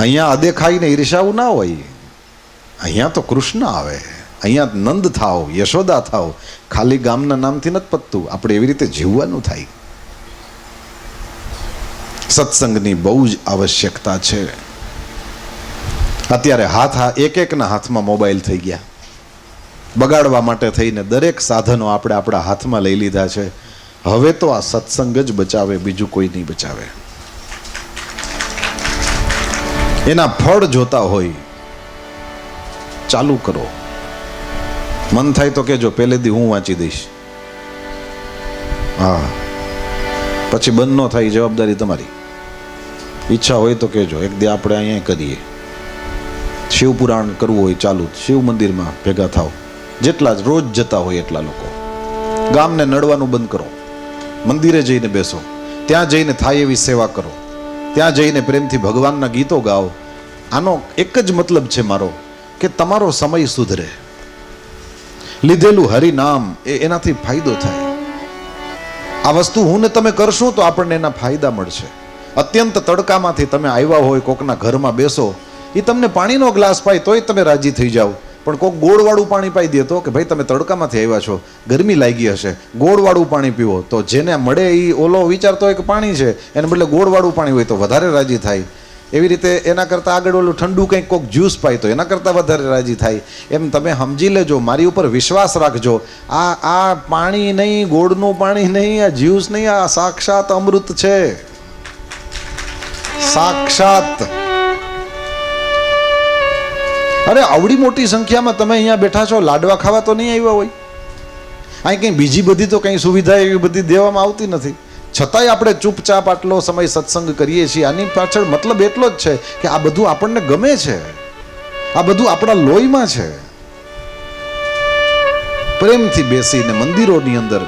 અહીંયા અદેખાઈને ઈર્ષાવું ના હોય. અહીંયા તો કૃષ્ણ આવે, અહીંયા નંદ થાવ, યશોદા થાવ. ખાલી ગામના નામથી નથી પતતું, આપણે એવી રીતે જીવવાનું થાય. સત્સંગની બહુ જ આવશ્યકતા છે. અત્યારે એક એકના હાથમાં મોબાઈલ થઈ ગયા. બગાડવા માટે થઈને દરેક સાધનો આપણે આપણા હાથમાં લઈ લીધા છે. હવે તો આ સત્સંગ જ બચાવે, બીજું કોઈ નહીં બચાવે. એના ફળ જોતા હોય, ચાલુ કરો. મન થાય તો કેજો, પહેલેથી હું વાંચી દઈશ. હા, પછી બંધ ન થાય, જવાબદારી તમારી. ઈચ્છા હોય તો કેજો, એક દી આપણે અહીંયા કરીએ. શિવ પુરાણ કરવું હોય ચાલુ, શિવ મંદિરમાં ભેગા થાવ, જેટલા જ રોજ જતા હોય એટલા લોકો. ગામને નડવાનું બંધ કરો, મંદિરે જઈને બેસો, ત્યાં જઈને થાય એવી સેવા કરો, ત્યાં જઈને પ્રેમથી ભગવાનના ગીતો ગાઓ. આનો એક જ મતલબ છે મારો, કે તમારો સમય સુધરે. લીધેલું હરિનામ એનાથી ફાયદો થાય. આ વસ્તુ હું ને તમે કરશું તો આપણને એના ફાયદા મળશે. અત્યંત તડકામાંથી તમે આવ્યા હોય, કોકના ઘરમાં બેસો, એ તમને પાણીનો ગ્લાસ પાય તોય તમે રાજી થઈ જાઓ. પણ કોક ગોળવાળું પાણી પાઈ દે તો, કે ભાઈ તમે તડકામાંથી આવ્યા છો, ગરમી લાગી હશે, ગોળવાળું પાણી પીવો, તો જેને મળે એ ઓલો વિચારતો હોય કે પાણી છે, એને બદલે ગોળવાળું પાણી હોય તો વધારે રાજી થાય. એવી રીતે એના કરતાં આગળ ઓલું ઠંડુ કંઈક કોક જ્યુસ પાય તો એના કરતાં વધારે રાજી થાય. એમ તમે સમજી લેજો, મારી ઉપર વિશ્વાસ રાખજો. આ પાણી નહીં, ગોળનું પાણી નહીં, આ જ્યુસ નહીં, આ સાક્ષાત અમૃત છે. સાક્ષાત. અરે આવડી મોટી સંખ્યામાં તમે અહીંયા બેઠા છો, લાડવા ખાવા તો નહીં આવ્યા હોય? અહીં કંઈ બીજી બધી તો કંઈ સુવિધા એવી બધી દેવામાં આવતી નથી. છતાંય આપણે ચૂપચાપ આટલો સમય સત્સંગ કરીએ છીએ. આની પાછળ મતલબ એટલો જ છે કે આ બધું આપણને ગમે છે, આ બધું આપણા લોહીમાં છે. પ્રેમથી બેસીને મંદિરોની અંદર,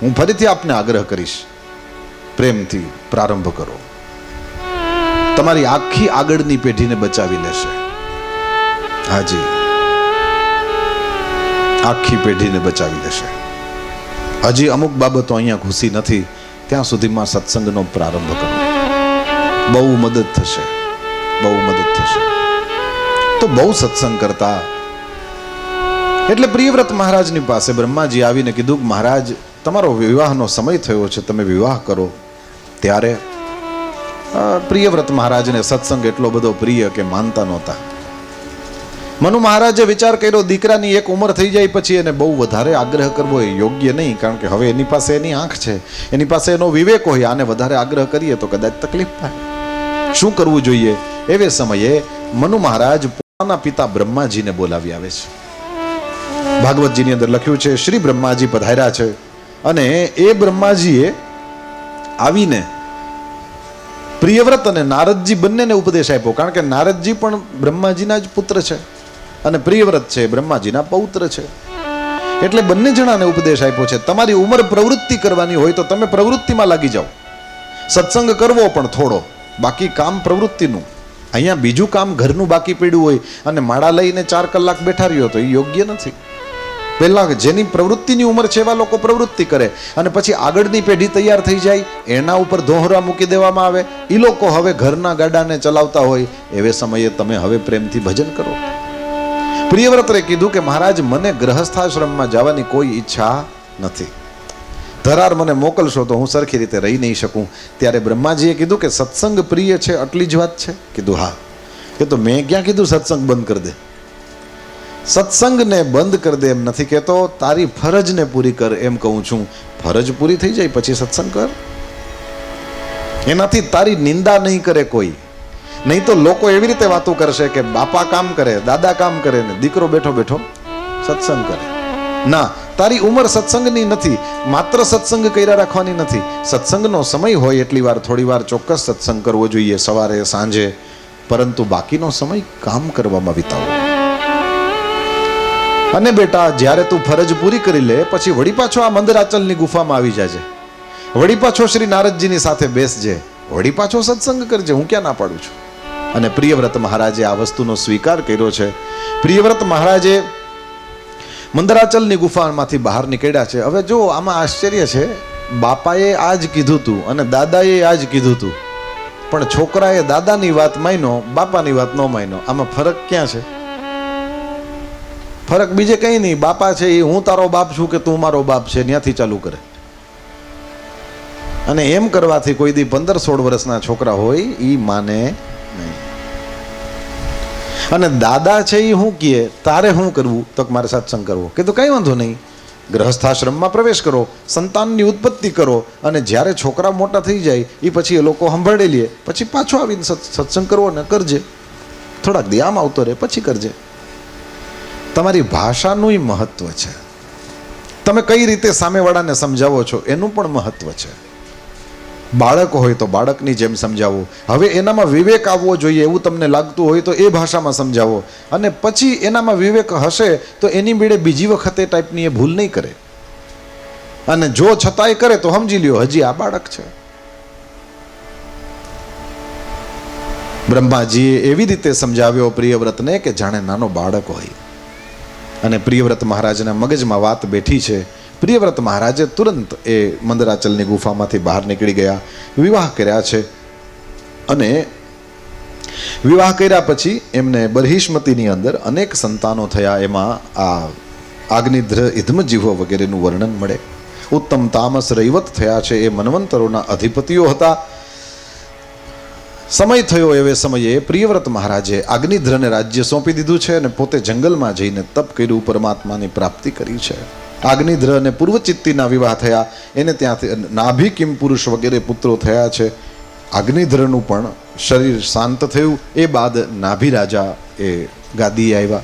હું ફરીથી આપને આગ્રહ કરીશ, પ્રેમથી પ્રારંભ કરો. તમારી આખી આગળની પેઢીને બચાવી લેશે. હાજી, આખી પેઢીને બચાવી લેશે. હજી અમુક બાબતો અહીંયા ઘૂસી નથી, ત્યાં સુધીમાં સત્સંગનો પ્રારંભ કરો. બહુ મદદ થશે, બહુ મદદ થશે. તો બહુ સત્સંગ કરતા એટલે પ્રિયવ્રત મહારાજની પાસે બ્રહ્માજી આવીને કીધું કે મહારાજ, તમારો વિવાહનો સમય થયો છે, તમે વિવાહ કરો. ત્યારે પ્રિયવ્રત મહારાજને સત્સંગ એટલો બધો પ્રિય કે માનતા નહોતા. મનુ મહારાજે વિચાર કર્યો, દીકરાની એક ઉંમર થઈ જાય પછી એને બહુ વધારે આગ્રહ કરવો એ યોગ્ય નહીં, કારણ કે હવે એની પાસે એની આંખ છે, એની પાસે એનો વિવેક હોય. આને વધારે આગ્રહ કરીએ તો કદાચ તકલીફ થાય. શું કરવું જોઈએ? એવે સમયે મનુ મહારાજ પોતાના પિતા બ્રહ્માજીને બોલાવી આવે છે. ભાગવતજીની અંદર લખ્યું છે, શ્રી બ્રહ્માજી પધાર્યા છે અને એ બ્રહ્માજીએ આવીને પ્રિયવ્રત અને નારદજી બંનેને ઉપદેશ આપ્યો. કારણ કે નારદજી પણ બ્રહ્માજીના જ પુત્ર છે અને પ્રિયવ્રત છે બ્રહ્માજીના પૌત્ર છે. એટલે બંને જણાને ઉપદેશ આપ્યો છે, તમારી ઉંમર પ્રવૃત્તિ કરવાની હોય તો તમે પ્રવૃત્તિમાં લાગી જાઓ. સત્સંગ કરવો પણ થોડો, બાકી કામ પ્રવૃત્તિનું. અહીંયા બીજું કામ ઘરનું બાકી પડ્યું હોય અને માળા લઈને 4 કલાક બેઠા રહ્યો તો એ યોગ્ય નથી. પહેલા જેની પ્રવૃત્તિની ઉંમર છે એવા લોકો પ્રવૃત્તિ કરે અને પછી આગળની પેઢી તૈયાર થઈ જાય, એના ઉપર દોહરા મૂકી દેવામાં આવે. એ લોકો હવે ઘરના ગાડાને ચલાવતા હોય, એવે સમયે તમે હવે પ્રેમથી ભજન કરો. પ્રિયવ્રતે કીધું કે મહારાજ, મને ગ્રહસ્થાશ્રમમાં જવાની કોઈ ઈચ્છા નથી. ધરાર મને મોકલશો તો હું સરખી રીતે રહી નહીં શકું. ત્યારે બ્રહ્માજીએ કીધું કે સત્સંગ પ્રિય છે, આટલી જ વાત છે? કીધું હા. કે તો મેં ક્યાં કીધું સત્સંગ બંધ કરી દે? સત્સંગને બંધ કરી દે એમ નથી કહેતો, તારી ફરજને પૂરી કર એમ કહું છું. ફરજ પૂરી થઈ જાય પછી સત્સંગ કર. એનાથી તારી નિંદા નહીં કરે કોઈ. નહીં તો લોકો એવી રીતે વાતો કરશે કે બાપા કામ કરે, દાદા કામ કરે ને દીકરો બેઠો બેઠો સત્સંગ કરે. ના, તારી ઉંમર સત્સંગની નથી. માત્ર સત્સંગ કર્યા રાખવાની નથી. સત્સંગનો સમય હોય એટલી વાર, થોડી વાર ચોક્કસ સત્સંગ કરવો જોઈએ, સવારે સાંજે, પરંતુ બાકીનો સમય કામ કરવામાં વિતાવો. અને બેટા, જ્યારે તું ફરજ પૂરી કરી લે પછી વળી પાછો આ મંદરાચલની ગુફામાં આવી જાજે, વળી પાછો શ્રી નારદજીની સાથે બેસજે, વળી પાછો સત્સંગ કરજે. હું ક્યાં ના પાડું છું. અને પ્રિયવ્રત મહારાજે આ વસ્તુનો સ્વીકાર કર્યો છે. પ્રિયવ્રત મહારાજે મંદરાચલની ગુફામાંથી બહાર નીકળ્યા છે. હવે જો આમાં આશ્ચર્ય છે, બાપાએ આ જ કીધું તું અને દાદાએ આ જ કીધું તું, પણ છોકરાએ દાદાની વાત માન્યો, બાપાની વાત ન માન્યો. આમાં ફરક ક્યાં છે? ફરક બીજે કંઈ નહીં. બાપા છે એ હું તારો બાપ છું કે તું મારો બાપ છે ત્યાંથી ચાલુ કરે. અને એમ કરવાથી કોઈ દી 15-16 વર્ષના છોકરા હોય એ માને નહીં. અને દાદા છે એ હું કહે તારે શું કરવું, તો મારે સત્સંગ કરવો. કીધું કંઈ વાંધો નહીં, ગ્રહસ્થાશ્રમમાં પ્રવેશ કરો, સંતાનની ઉત્પત્તિ કરો, અને જ્યારે છોકરા મોટા થઈ જાય એ પછી એ લોકો સંભાળી લે, પછી પાછો આવીને સત્સંગ કરવો ને કરજે. થોડાક દી આમ આવતો રહે પછી કરજે. તમારી ભાષાનું મહત્વ છે. તમે કઈ રીતે સામેવાળાને સમજાવો છો એનું પણ મહત્વ છે. બાળક હોય તો બાળકની જેમ સમજાવો. હવે એનામાં વિવેક આવવો જોઈએ એવું તમને લાગતું હોય તો એ ભાષામાં સમજાવો, અને પછી એનામાં વિવેક હશે તો એની મેળે બીજી વખત એ ટાઈપની એ ભૂલ નહીં કરે. અને જો છતાંય કરે તો સમજી લ્યો હજી આ બાળક છે. બ્રહ્માજીએ એવી રીતે સમજાવ્યો પ્રિયવ્રતને કે જાણે નાનો બાળક હોય. અને પ્રિયવ્રત મહારાજના મગજમાં વાત બેઠી છે. પ્રિયવ્રત મહારાજે તુરંત એ મંદરાચલની ગુફામાંથી બહાર નીકળી ગયા, વિવાહ કર્યા છે. અને વિવાહ કર્યા પછી એમને બરહિષ્મતીની અંદર અનેક સંતાનો થયા. એમાં આ આગ્નિધ્ર, ઇધમજીવ વગેરેનું વર્ણન મળે. ઉત્તમ તામસ રૈવત થયા છે. એ મન્વંતરોના અધિપતિઓ હતા. સમય થયો એવે સમયે પ્રિયવ્રત મહારાજે અગ્નિધ્રને રાજ્ય સોંપી દીધું છે અને પોતે જંગલમાં જઈને તપ કર્યું, પરમાત્માની પ્રાપ્તિ કરી છે. અગ્નિધ્ર અને પૂર્વચિત્તીના વિવાહ થયા. એને ત્યાંથી નાભી કિમ પુરુષ વગેરે પુત્રો થયા છે. અગ્નિધ્રનું પણ શરીર શાંત થયું. એ બાદ નાભી રાજા એ ગાદી આવ્યા.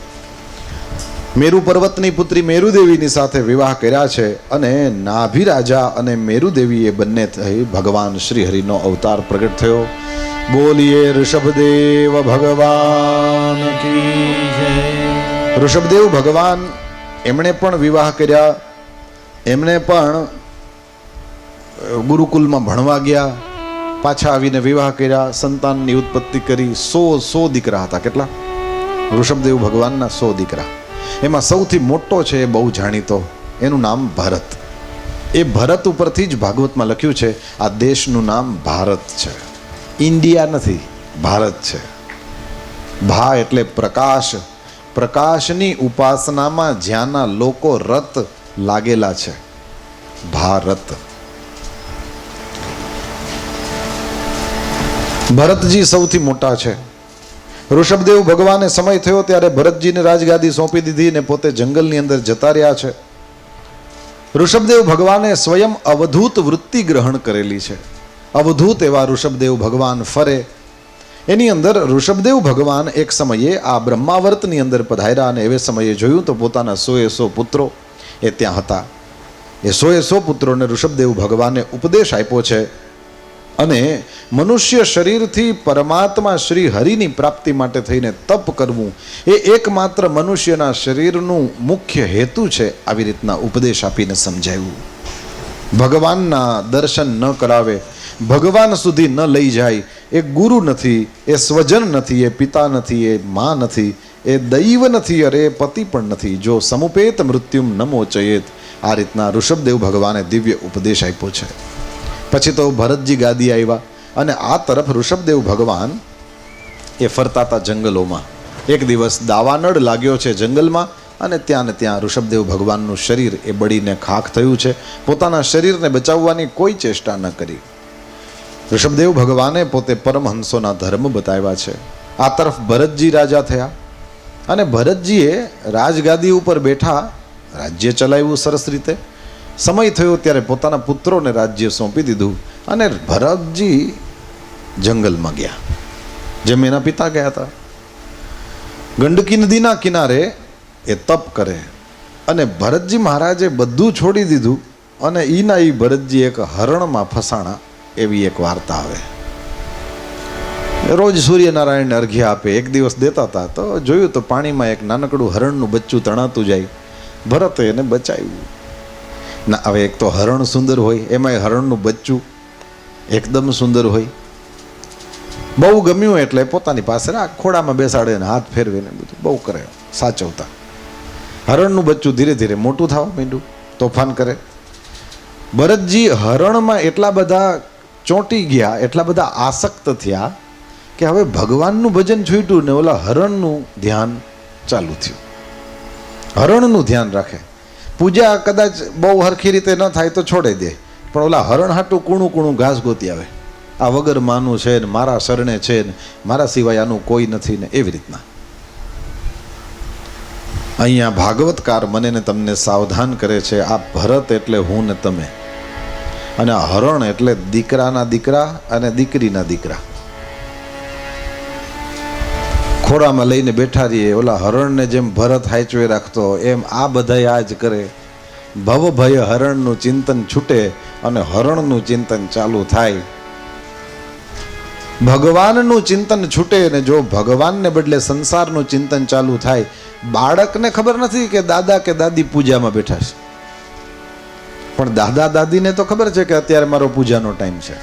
મેરુ પર્વતની પુત્રી મેરુદેવીની સાથે વિવાહ કર્યા છે. અને નાભી રાજા અને મેરુદેવી એ બંને થઈ ભગવાન શ્રી હરિનો અવતાર પ્રગટ થયો. બોલીએ ઋષભદેવ ભગવાન કી જય. ઋષભદેવ ભગવાન એમણે પણ વિવાહ કર્યા. એમણે પણ ગુરુકુલમાં ભણવા ગયા, પાછા આવીને વિવાહ કર્યા, સંતાનની ઉત્પત્તિ કરી. 100 દીકરા હતા. કેટલા? ઋષભદેવ ભગવાનના 100 દીકરા. એમાં સૌથી મોટો છે એ બહુ જાણીતો, એનું નામ ભરત. એ ભરત ઉપરથી જ ભાગવતમાં લખ્યું છે આ દેશનું નામ ભારત છે, ઇન્ડિયા નથી, ભારત છે. ભા એટલે પ્રકાશ. પ્રકાશની ઉપાસનામાં જ્યાંના લોકો રત લાગેલા છે, ભારત. ભરતજી સૌથી મોટા છે. ઋષભદેવ ભગવાને સમય થયો ત્યારે ભરતજીને રાજગાદી સોંપી દીધી ને પોતે જંગલની અંદર જતા રહ્યા છે. ઋષભદેવ ભગવાને સ્વયં અવધૂત વૃત્તિ ગ્રહણ કરેલી છે. અવધૂત એવા ઋષભદેવ ભગવાન ફરે. એની અંદર ઋષભદેવ ભગવાન એક સમયે આ બ્રહ્માવર્તની અંદર પધાર્યા અને એવે સમયે જોયું તો પોતાના 100 પુત્રો એ ત્યાં હતા. એ 100 પુત્રોને ઋષભદેવ ભગવાને ઉપદેશ આપ્યો છે. અને મનુષ્ય શરીરથી પરમાત્મા શ્રી હરિની પ્રાપ્તિ માટે થઈને તપ કરવું એ એકમાત્ર મનુષ્યના શરીરનું મુખ્ય હેતુ છે. આવી રીતના ઉપદેશ આપીને સમજાવ્યું. ભગવાનના દર્શન ન કરાવે, ભગવાન સુધી ન લઈ જાય એ ગુરુ નથી, એ સ્વજન નથી, એ પિતા નથી, એ મા નથી, એ દૈવ નથી, અરે પતિ પણ નથી. જો સમુપેત મૃત્યુમ ન મોચયેત. આ રીતના ઋષભદેવ ભગવાને દિવ્ય ઉપદેશ આપ્યો છે. પછી તો ભરતજી ગાદી આવ્યા અને આ તરફ ઋષભદેવ ભગવાન એ ફરતા હતા જંગલોમાં. એક દિવસ દાવાનળ લાગ્યો છે જંગલમાં અને ત્યાં ને ત્યાં ઋષભદેવ ભગવાનનું શરીર એ બળીને ખાખ થયું છે. પોતાના શરીરને બચાવવાની કોઈ ચેષ્ટા ન કરી. ઋષભદેવ ભગવાને પોતે પરમહંસોના ધર્મ બતાવ્યા છે. આ તરફ ભરતજી રાજા થયા અને ભરતજીએ રાજગાદી ઉપર બેઠા રાજ્ય ચલાવ્યું સરસ રીતે. સમય થયો ત્યારે પોતાના પુત્રોને રાજ્ય સોંપી દીધું અને ભરતજી જંગલમાં ગયા, જેમ એના પિતા ગયા હતા. ગંડકી નદીના કિનારે એ તપ કરે અને ભરતજી મહારાજે બધું છોડી દીધું અને ઈ ભરતજી એક હરણમાં ફસાણા એવી એક વાર્તા આવે. રોજ સૂર્યનારાયણ અર્ઘ્ય આપે, એક દિવસ દેતા હતા તો જોયું તો પાણીમાં એક નાનકડું હરણનું બચ્ચું તણાતું જાય. ભરતે એને બચાવ્યું. ના હવે એક તો હરણ સુંદર હોય, એમાં હરણનું બચ્ચું એકદમ સુંદર હોય. બહુ ગમ્યું એટલે પોતાની પાસે ખોડામાં બેસાડે ને હાથ ફેરવે ને બધું બહુ કરે, સાચવતા. હરણનું બચ્ચું ધીરે ધીરે મોટું થવા માંડ્યું, તોફાન કરે. ભરતજી હરણમાં એટલા બધા ચોંટી ગયા, એટલા બધા આસક્ત થયા કે હવે ભગવાનનું ભજન છૂટ્યું ને ઓલા હરણનું ધ્યાન ચાલુ થયું. હરણનું ધ્યાન રાખે. પૂજા કદાચ બહુ હરખી રીતે ન થાય તો છોડી દે, પણ ઓલા હરણ હાટું કૂણું કૂણું ઘાસ ગોતી આવે. આ વગર માનું છે ને મારા શરણે છે ને મારા સિવાય આનું કોઈ નથી ને એવી રીતના. અહીંયા ભાગવતકાર મને ને તમને સાવધાન કરે છે, આ ભરત એટલે હું ને તમે, અને આ હરણ એટલે દીકરાના દીકરા અને દીકરીના દીકરા. ખોડામાં લઈને બેઠા રહીએ, ઓલા હરણને જેમ ભરત હાચવે રાખતો એમ આ બધાય આ જ કરે. ભવ ભય હરણનું ચિંતન છૂટે અને હરણનું ચિંતન ચાલુ થાય. ભગવાનનું ચિંતન છૂટે ને જો ભગવાનને બદલે સંસારનું ચિંતન ચાલુ થાય. બાળકને ખબર નથી કે દાદા કે દાદી પૂજામાં બેઠા છે, પણ દાદા દાદીને તો ખબર છે કે અત્યારે મારો પૂજાનો ટાઈમ છે.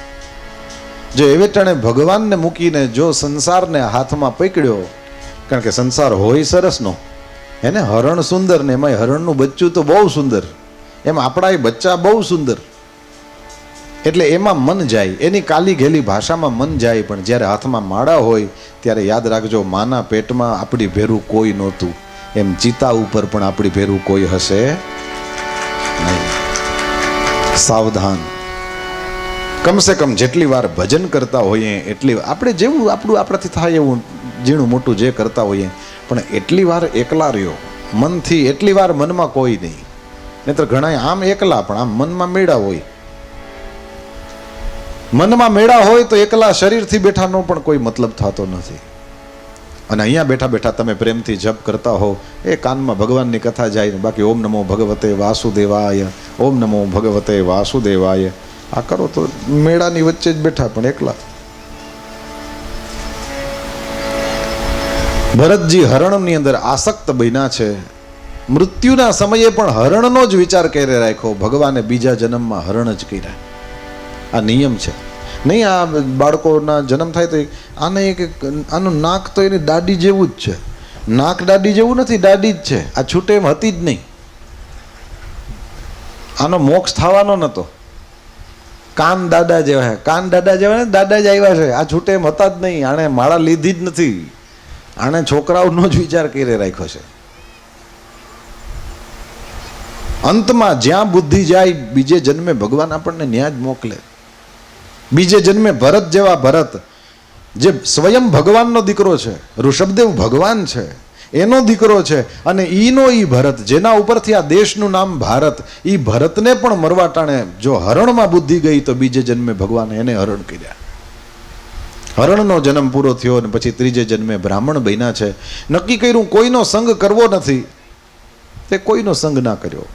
જો એવે ટાણે ભગવાનને મૂકીને જો સંસારને હાથમાં પકડ્યો, કારણ કે સંસાર હોય સરસનો, એને હરણ સુંદર ને એમાં હરણનું બચ્ચું તો બહુ સુંદર, એમ આપણા એ બચ્ચા બહુ સુંદર, એટલે એમાં મન જાય, એની કાલી ઘેલી ભાષામાં મન જાય. પણ જ્યારે હાથમાં માળા હોય ત્યારે યાદ રાખજો, માના પેટમાં આપણી ભેરું કોઈ નહોતું, એમ ચિતા ઉપર પણ આપણી ભેરું કોઈ હશે નહીં. સાવધાન. કમસે કમ જેટલી વાર ભજન કરતા હોઈએ એટલી આપણે જેવું આપણાથી થાય એવું ઝીણું મોટું જે કરતા હોઈએ, પણ એટલી વાર એકલા રહ્યો મનથી, એટલી વાર મનમાં કોઈ નહીં. નહીતર ઘણા આમ એકલા પણ આમ મનમાં મેળા હોય. મનમાં મેળા હોય તો એકલા શરીરથી બેઠાનો પણ કોઈ મતલબ થતો નથી. અને અહીંયા બેઠા બેઠા તમે પ્રેમથી જપ કરતા હો, એ કાનમાં ભગવાનની કથા જાય ને બાકી ઓમ નમો ભગવતે વાસુદેવાય, ઓમ નમો ભગવતે વાસુદેવાય આ કરો તો મેળાની વચ્ચે જ બેઠા પણ એકલા. ભરતજી હરણની અંદર આસક્ત બન્યા છે. મૃત્યુના સમયે પણ હરણનો જ વિચાર કરી રાખ્યો. ભગવાને બીજા જન્મમાં હરણ જ કર્યા. આ નિયમ છે. નહીં આ બાળકોના જન્મ થાય તો આનું નાક તો એની દાઢી જેવું જ છે. નાક દાઢી જેવું નથી, દાઢી જ છે. આ છૂટે એમ હતી જ નહીં. આનો મોક્ષ થવાનો નતો. કાન દાદા જેવા, કાન દાદા જેવા ને દાદા જ આવ્યા છે. આ છૂટે એમ હતા જ નહીં. આણે માળા લીધી જ નથી. આણે છોકરાઓનો જ વિચાર કરી રાખ્યો છે. અંતમાં જ્યાં બુદ્ધિ જાય બીજે જન્મે ભગવાન આપણને ન્યા જ મોકલે. બીજે જન્મે ભરત જેવા ભરત, જે સ્વયં ભગવાનનો દીકરો છે, ઋષભદેવ ભગવાન છે, એનો દીકરો છે, અને ઈનો ઈ ભરત, જેના ઉપરથી આ દેશનું નામ ભારત, ઈ ભરતને પણ મરવા ટાણે જો હરણમાં બુદ્ધિ ગઈ તો બીજે જન્મે ભગવાન એને હરણ કર્યા. હરણનો જન્મ પૂરો થયો અને પછી ત્રીજે જન્મે બ્રાહ્મણ બન્યા છે. નક્કી કર્યું કોઈનો સંગ કરવો નથી, તે કોઈનો સંગ ના કર્યો.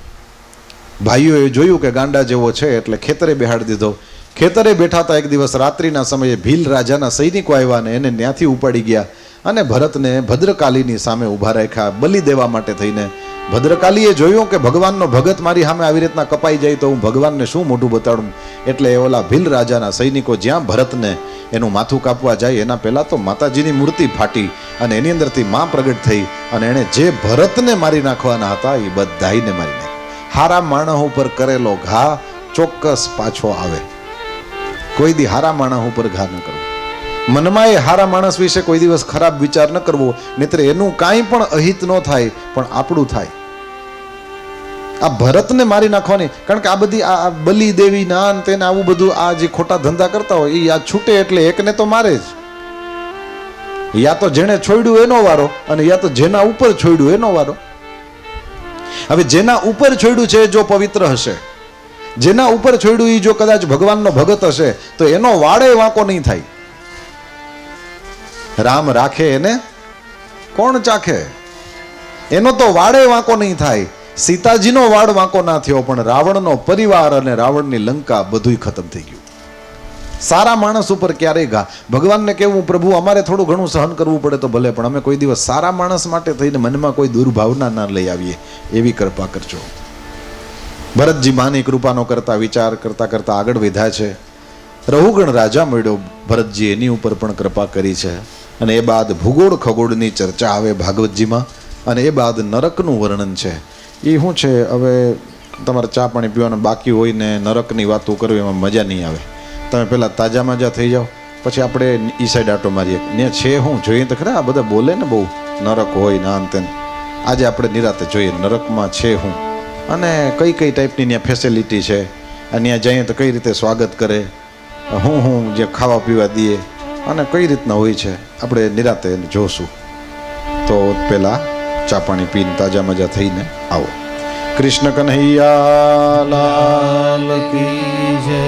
ભાઈઓએ જોયું કે ગાંડા જેવો છે એટલે ખેતરે બેહાડી દીધો. ખેતરે બેઠા હતા. એક દિવસ રાત્રિના સમયે ભીલ રાજાના સૈનિકો આવ્યા ને એને ત્યાંથી ઉપાડી ગયા અને ભરતને ભદ્રકાલીની સામે ઊભા રાખ્યા બલિ દેવા માટે થઈને. ભદ્રકાલીએ જોયું કે ભગવાનનો ભગત મારી સામે આવી રીતના કપાઈ જાય તો હું ભગવાનને શું મોઢું બતાડું, એટલે ઓલા ભીલ રાજાના સૈનિકો જ્યાં ભરતને એનું માથું કાપવા જાય એના પહેલા તો માતાજીની મૂર્તિ ફાટી અને એની અંદરથી માં પ્રગટ થઈ અને એણે જે ભરતને મારી નાખવાના હતા એ બધાઈને મારી નાખ્યા. હારા માણસ ઉપર કરેલો ઘા ચોક્કસ પાછો આવે. કોઈ દી હારા માણસ ઉપર ઘા ન કરવો. મનમાં એ હારા માણસ વિશે કોઈ દિવસ ખરાબ વિચાર ન કરવો, નહીતર એનું કાંઈ પણ અહિત ન થાય પણ આપણું થાય. આ ભરતને મારી નાખવાની, કારણ કે આ બધી આ બલિ દેવી નાન તેને આવું બધું આ જે ખોટા ધંધા કરતા હોય એ આ છૂટે એટલે એકને તો મારે જ. યા તો જેણે છોડ્યું એનો વારો, અને યા તો જેના ઉપર છોડ્યું એનો વારો. હવે જેના ઉપર છોડ્યું છે જો પવિત્ર હશે, જેના ઉપર છોડ્યું એ જો કદાચ ભગવાનનો ભગત હશે, તો એનો વાળે વાંકો નહીં થાય. રામ રાખે એને કોણ ચાખે, એનો તો વાળે વાંકો નહીં થાય. સીતાજીનો વાળ વાંકો ના થયો, પણ રાવણનો પરિવાર અને રાવણની લંકા બધુંય ખતમ થઈ ગયું. સારા માણસ ઉપર ક્યારેય ઘા. ભગવાનને કેવું, પ્રભુ અમારે થોડું ઘણું સહન કરવું પડે તો ભલે, પણ અમે કોઈ દિવસ સારા માણસ માટે થઈને મનમાં કોઈ દુર્ભાવના ના લઈ આવીએ, એવી કૃપા કરજો. ભરતજી માની કૃપાનો કરતા વિચાર કરતા કરતા આગળ વધ્યા છે. રહુગણ રાજા મળ્યો, ભરતજી એની ઉપર પણ કૃપા કરી છે. અને એ બાદ ભૂગોળ ખગોળની ચર્ચા આવે ભાગવતજીમાં, અને એ બાદ નરકનું વર્ણન છે. એ શું છે, હવે તમારે ચા પાણી પીવાનું બાકી હોય ને નરકની વાતો કરવી એમાં મજા નહીં આવે. તમે પહેલાં તાજા માજા થઈ જાઓ, પછી આપણે ઈ સાઈડ આટો મારીએ. ને છે હું જોઈએ તો ખરા, આ બધા બોલે ને બહુ નરક હોય ને આન તેન. આજે આપણે નિરાતે જોઈએ નરકમાં છે હું, અને કઈ કઈ ટાઈપની ત્યાં ફેસિલિટી છે, અને ત્યાં જઈએ તો કઈ રીતે સ્વાગત કરે, હું જે ખાવા પીવા દઈએ, અને કઈ રીતના હોય છે, આપણે નિરાતે જોશું. તો પહેલાં ચા પાણી પીને તાજા મજા થઈને આવો. કૃષ્ણ કન્હૈયા લાલ કી જય.